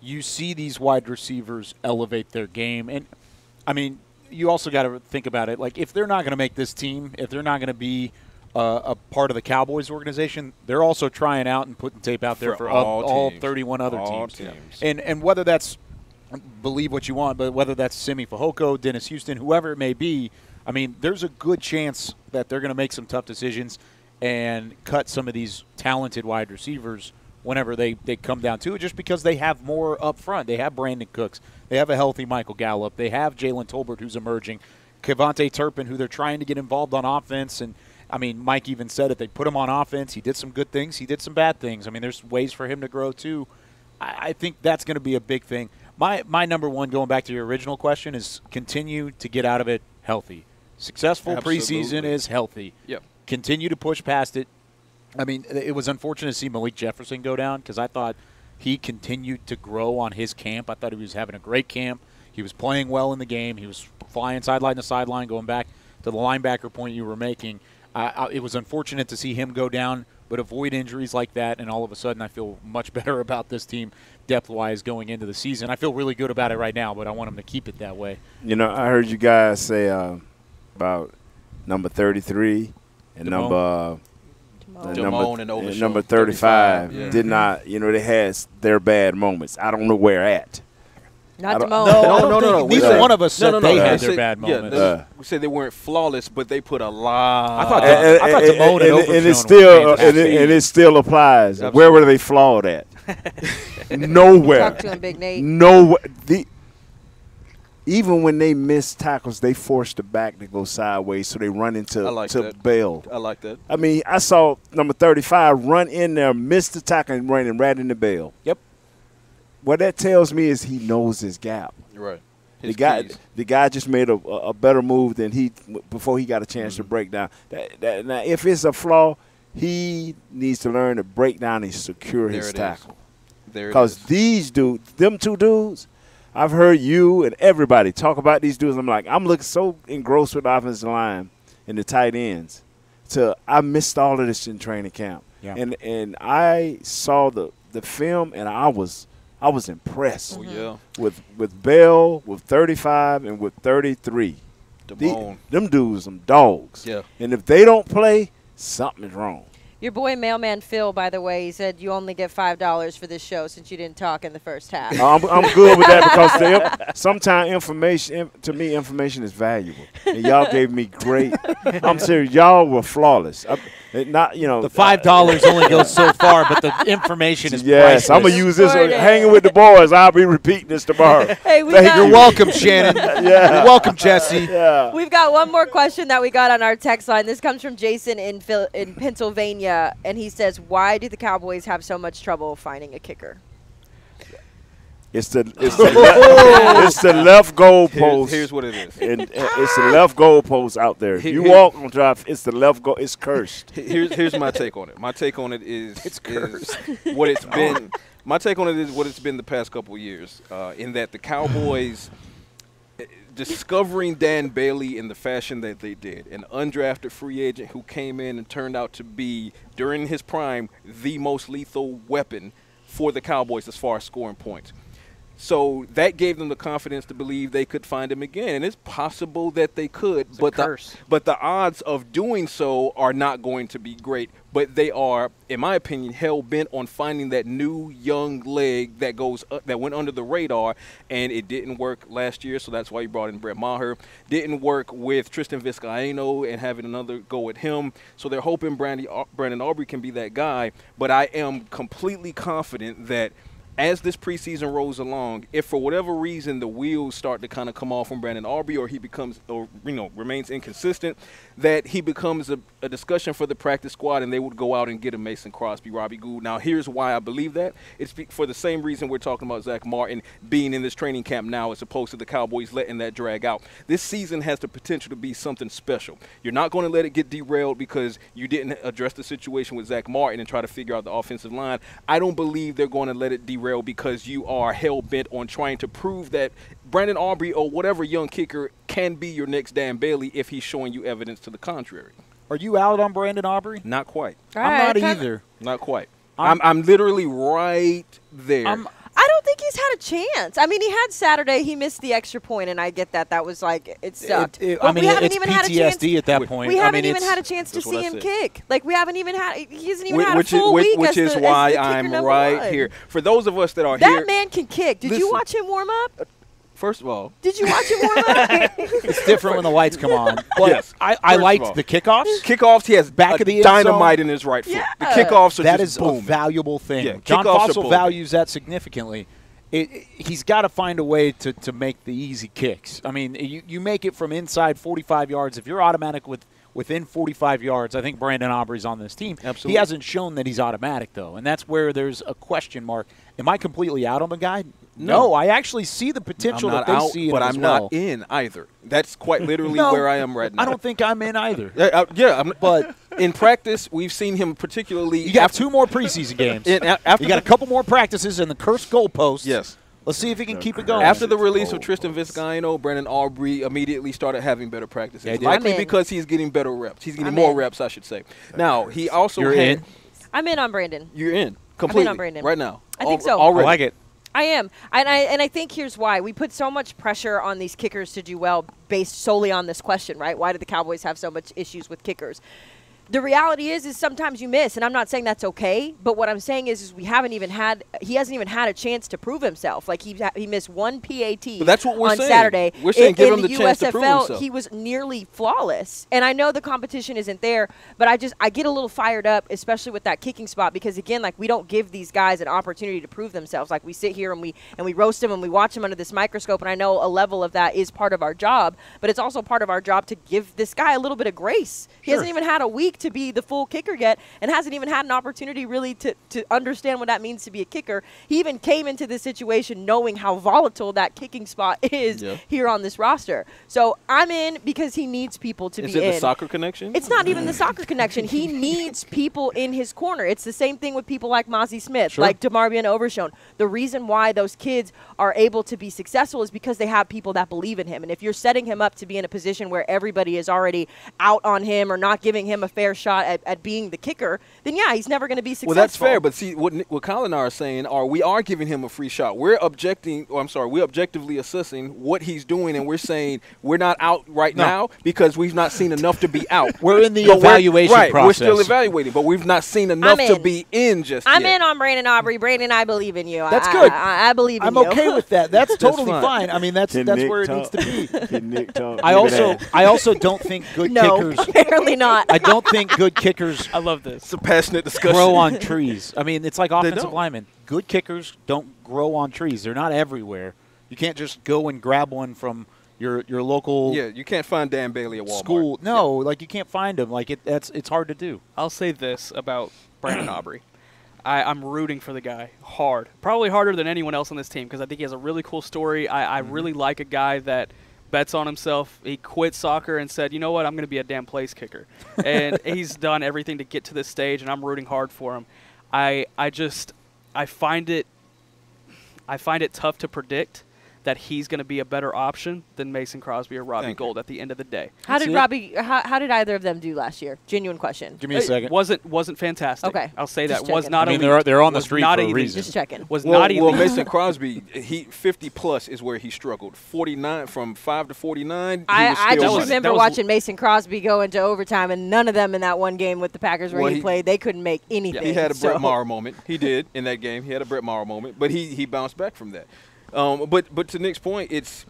you see these wide receivers elevate their game. And, I mean, you also got to think about it. Like, if they're not going to make this team, if they're not going to be a part of the Cowboys organization, they're also trying out and putting tape out there for all 31 other teams. And whether that's, believe what you want, but whether that's Simi Fehoko, Dennis Houston, whoever it may be, I mean, there's a good chance that they're going to make some tough decisions and cut some of these talented wide receivers whenever they come down to it, just because they have more up front. They have Brandon Cooks. They have a healthy Michael Gallup. They have Jalen Tolbert, who's emerging. Kevontae Turpin, who they're trying to get involved on offense. And, I mean, Mike even said it. They put him on offense. He did some good things. He did some bad things. I mean, there's ways for him to grow, too. I think that's going to be a big thing. My number one, going back to your original question, is continue to get out of it healthy. Successful preseason is healthy. Yep. Continue to push past it. I mean, it was unfortunate to see Malik Jefferson go down because I thought he continued to grow on his camp. I thought he was having a great camp. He was playing well in the game. He was flying sideline to sideline, going back to the linebacker point you were making. It was unfortunate to see him go down, but avoid injuries like that, and all of a sudden I feel much better about this team depth-wise going into the season. I feel really good about it right now, but I want them to keep it that way. You know, I heard you guys say about number 33 and number number 35 did not, you know, they had their bad moments. I don't know where at. Not Damone. No. Neither one of us said they had their bad moments. Yeah, we said they weren't flawless, but they put a lot. I thought Damone and it still applies. Absolutely. Where were they flawed at? Nowhere. Talk to him, Big Nate. Nowhere. Even when they miss tackles, they force the back to go sideways, so they run into bail. I like that. I mean, I saw number 35 run in there, miss the tackle, and run right into bail. Yep. What that tells me is he knows his gap. Right. The guy just made a better move than before he got a chance to break down. Now, if it's a flaw, he needs to learn to break down and secure his tackle. Because these dudes, them two dudes, I've heard you and everybody talk about these dudes. I'm looking so engrossed with the offensive line and the tight ends. I missed all of this in training camp. Yeah. And I saw the film, and I was impressed. Oh, yeah. With Bell, with 35, and with 33. Them dudes, them dogs. Yeah. And if they don't play, something is wrong. Your boy Mailman Phil, by the way, he said you only get $5 for this show since you didn't talk in the first half. I'm good with that because sometimes information is valuable. And y'all gave me great. I'm serious. Y'all were flawless. The $5 only goes so far, but the information is priceless. I'm gonna use this. Hanging with the boys. I'll be repeating this tomorrow. Hey, you're welcome, Shannon. Yeah. You're welcome, Jesse. Yeah. We've got one more question that we got on our text line. This comes from Jason in Pennsylvania, and he says, "Why do the Cowboys have so much trouble finding a kicker?" It's the left goal post. Here's what it is. And it's the left goal post out there. If you walk on drive, it's the left goal. It's cursed. Here's my take on it. My take on it is it's cursed. What it's been. My take on it is what it's been the past couple of years. In that the Cowboys discovering Dan Bailey in the fashion that they did, an undrafted free agent who came in and turned out to be, during his prime, the most lethal weapon for the Cowboys as far as scoring points. So that gave them the confidence to believe they could find him again. And it's possible that they could, but the odds of doing so are not going to be great. But they are, in my opinion, hell-bent on finding that new young leg that went under the radar, and it didn't work last year, so that's why you brought in Brett Maher. Didn't work with Tristan Vizcaino and having another go at him. So they're hoping Brandon Aubrey can be that guy. But I am completely confident that as this preseason rolls along, if for whatever reason the wheels start to kind of come off from Brandon Aubrey, or he becomes, remains inconsistent, that he becomes a discussion for the practice squad, and they would go out and get a Mason Crosby, Robbie Gould. Now, here's why I believe that. It's for the same reason we're talking about Zach Martin being in this training camp now, as opposed to the Cowboys letting that drag out. This season has the potential to be something special. You're not going to let it get derailed because you didn't address the situation with Zach Martin and try to figure out the offensive line. I don't believe they're going to let it derail because you are hell-bent on trying to prove that Brandon Aubrey or whatever young kicker can be your next Dan Bailey if he's showing you evidence to the contrary. Are you out on Brandon Aubrey? Not quite. I'm not either. Not quite. I'm literally right there. I don't think he's had a chance. I mean, he had Saturday. He missed the extra point, and I get that. That was it sucked. We haven't even had a chance at that point. We haven't even had a chance to see him kick. Like, we haven't even had – he hasn't even had a full week which is why I'm right here. For those of us that are here – here – that man can kick. Did you watch him warm up? First of all, did you watch it more? It's different when the lights come on. But yes. I liked the kickoffs. Kickoffs, he has back of the end dynamite zone. in his right foot. Yeah. The kickoffs are that just is boom. a valuable thing. Yeah, John kickoffs are Fossil boom. values that significantly. He's got to find a way to make the easy kicks. I mean, you make it from inside 45 yards. If you're automatic within 45 yards, I think Brandon Aubrey's on this team. Absolutely. He hasn't shown that he's automatic, though, and that's where there's a question mark. Am I completely out on the guy? No, I actually see the potential that they see in but him I'm as well. not in either. That's quite literally where I am right now. I don't think I'm in either. But in practice, we've seen him particularly. You got 2 more preseason games. You got a couple more practices in the cursed goalposts. Yes. Let's see if he can keep it going. After the release of Tristan Vizcaino, Brandon Aubrey immediately started having better practices. Yeah, likely because he's getting better reps. He's getting more reps, I should say. Now, he also You're had. in? I'm in on Brandon. You're in. Completely. I'm in on Brandon. Right now. I think so. Already. I like it. I am. And I think here's why. We put so much pressure on these kickers to do well based solely on this question, right? Why do the Cowboys have so much issues with kickers? The reality is sometimes you miss, and I'm not saying that's okay, but what I'm saying is he hasn't even had a chance to prove himself. Like he missed one PAT But that's what we're on saying. Saturday. We're saying give him the the chance to prove USFL, himself. he was nearly flawless. And I know the competition isn't there, but I get a little fired up, especially with that kicking spot, because again, like we don't give these guys an opportunity to prove themselves. Like we sit here and we roast them and we watch them under this microscope, and I know a level of that is part of our job, but it's also part of our job to give this guy a little bit of grace. He hasn't even had a week to be the full kicker yet, and hasn't even had an opportunity really to understand what that means to be a kicker. He even came into this situation knowing how volatile that kicking spot is here on this roster. So I'm in because he needs people to be in. Is it the soccer connection? It's not even the soccer connection. He needs people in his corner. It's the same thing with people like Mozzie Smith, like DeMarvion Overshone. The reason why those kids are able to be successful is because they have people that believe in him. And if you're setting him up to be in a position where everybody is already out on him or not giving him a fair shot at being the kicker, then he's never going to be successful. Well, that's fair, but see, what Kyle and I are saying we are giving him a free shot. We're objectively assessing what he's doing, and we're saying we're not out now because we've not seen enough to be out. We're in the evaluation process. We're still evaluating, but we've not seen enough to be in just yet. I'm in on Brandon Aubrey. Brandon, I believe in you. That's good. I believe in you. I'm okay with that. That's totally fine. I mean, that's where it needs to be. Can Nick talk? I also don't think good kickers. Apparently not. I don't think good kickers. I love this. It's a passionate discussion. Grow on trees. I mean, it's like offensive linemen. Good kickers don't grow on trees. They're not everywhere. You can't just go and grab one from your local. Yeah, you can't find Dan Bailey at Walmart. School. No, like you can't find him. Like it's hard to do. I'll say this about Brandon Aubrey. I'm rooting for the guy hard. Probably harder than anyone else on this team because I think he has a really cool story. I really like a guy that bets on himself. He quit soccer and said, you know what, I'm going to be a damn place kicker. And he's done everything to get to this stage, and I'm rooting hard for him. I find it tough to predict that he's going to be a better option than Mason Crosby or Robbie Gould at the end of the day. How did either of them do last year? Genuine question. Give me a second. Wasn't fantastic. Okay. I'll say Just that. Was checking. not elite. They're on the street for a elite. reason. Just checking. Was not elite. Well, Mason Crosby, 50+ is where he struggled. 49 from 5 to 49. I just remember watching Mason Crosby go into overtime, and none of them in that one game with the Packers where he played, they couldn't make anything. He had a Brett Maher moment. He did in that game. He had a Brett Maher moment, but he bounced back from that. But to Nick's point,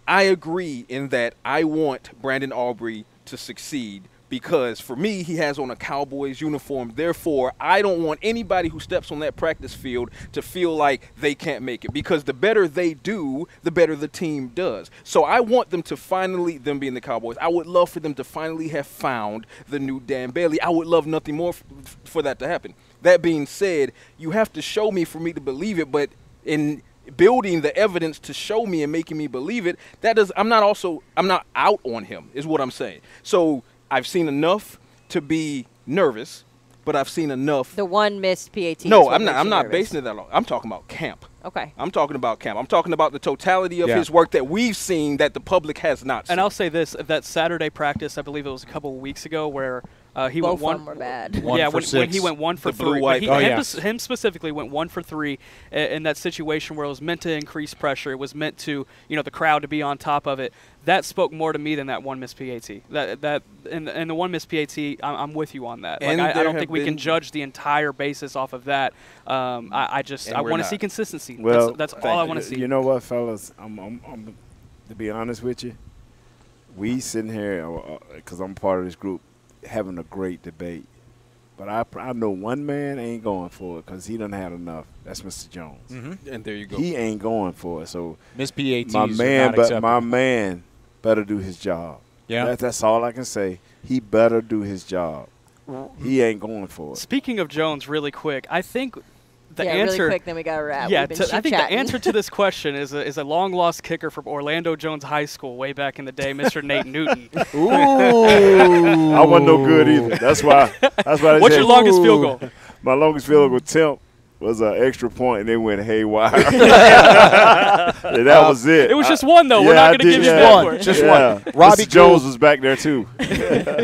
I agree in that I want Brandon Aubrey to succeed because for me, he has on a Cowboys uniform. Therefore, I don't want anybody who steps on that practice field to feel like they can't make it because the better they do, the better the team does. So I want them to finally, them being the Cowboys, I would love for them to finally have found the new Dan Bailey. I would love nothing more for that to happen. That being said, you have to show me for me to believe it, but in building the evidence to show me and making me believe it, I'm not out on him is what I'm saying. So I've seen enough to be nervous, but I've seen enough. The one missed PAT. No, I'm not basing it that long. I'm talking about camp. Okay. I'm talking about camp. I'm talking about the totality of his work that we've seen that the public has not seen. And I'll say this, that Saturday practice, I believe it was a couple of weeks ago, where He Both went of them were bad. When he went 1 for 3. white. Him specifically went 1 for 3 in that situation where it was meant to increase pressure. It was meant to, the crowd to be on top of it. That spoke more to me than that one missed PAT. And the one missed PAT, I'm with you on that. Like, I don't think we can judge the entire basis off of that. I want to see consistency. Well, that's all I want to see. You know what, fellas? I'm to be honest with you, we sitting here because I'm part of this group having a great debate. But I know one man ain't going for it because he done had enough. That's Mr. Jones. Mm-hmm. And there you go. He ain't going for it. So Miss PATs my man better do his job. Yeah, that's all I can say. He better do his job. He ain't going for it. Speaking of Jones, really quick, I think the answer. Really quick, then we got to wrap. Yeah, I think the answer to this question is a long lost kicker from Orlando Jones High School way back in the day, Mr. Nate Newton. Ooh, I wasn't no good either. That's why. What's your longest field goal? My longest field goal attempt was an extra point, and they went haywire. And that was it. It was just one, though. We're not going to give you one. Just one. Robbie Jones was back there, too.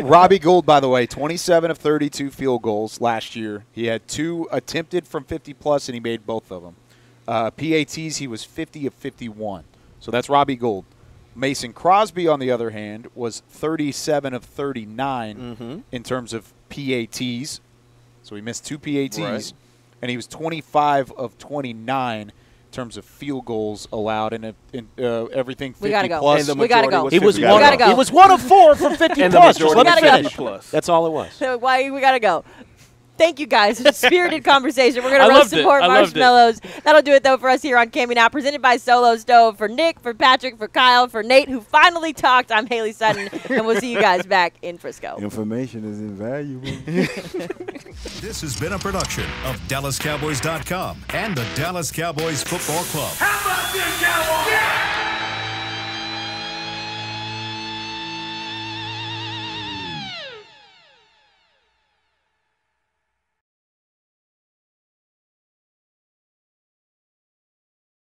Robbie Gould, by the way, 27 of 32 field goals last year. He had 2 attempted from 50-plus, and he made both of them. PATs, he was 50 of 51. So that's Robbie Gould. Mason Crosby, on the other hand, was 37 of 39 in terms of PATs. So he missed 2 PATs. Right. And he was 25 of 29 in terms of field goals allowed, and everything 50 plus. And we gotta go. He was 1 of 4 from 50 and plus. The majority Let me finish. Go. That's all it was. So we gotta go. Thank you, guys. It's a spirited conversation. We're going to roast some more marshmallows. That'll do it, though, for us here on Camping Out, presented by Solo Stove. For Nick, for Patrick, for Kyle, for Nate, who finally talked, I'm Hailey Sutton, and we'll see you guys back in Frisco. Information is invaluable. This has been a production of DallasCowboys.com and the Dallas Cowboys Football Club. How about this, Cowboys? Yeah!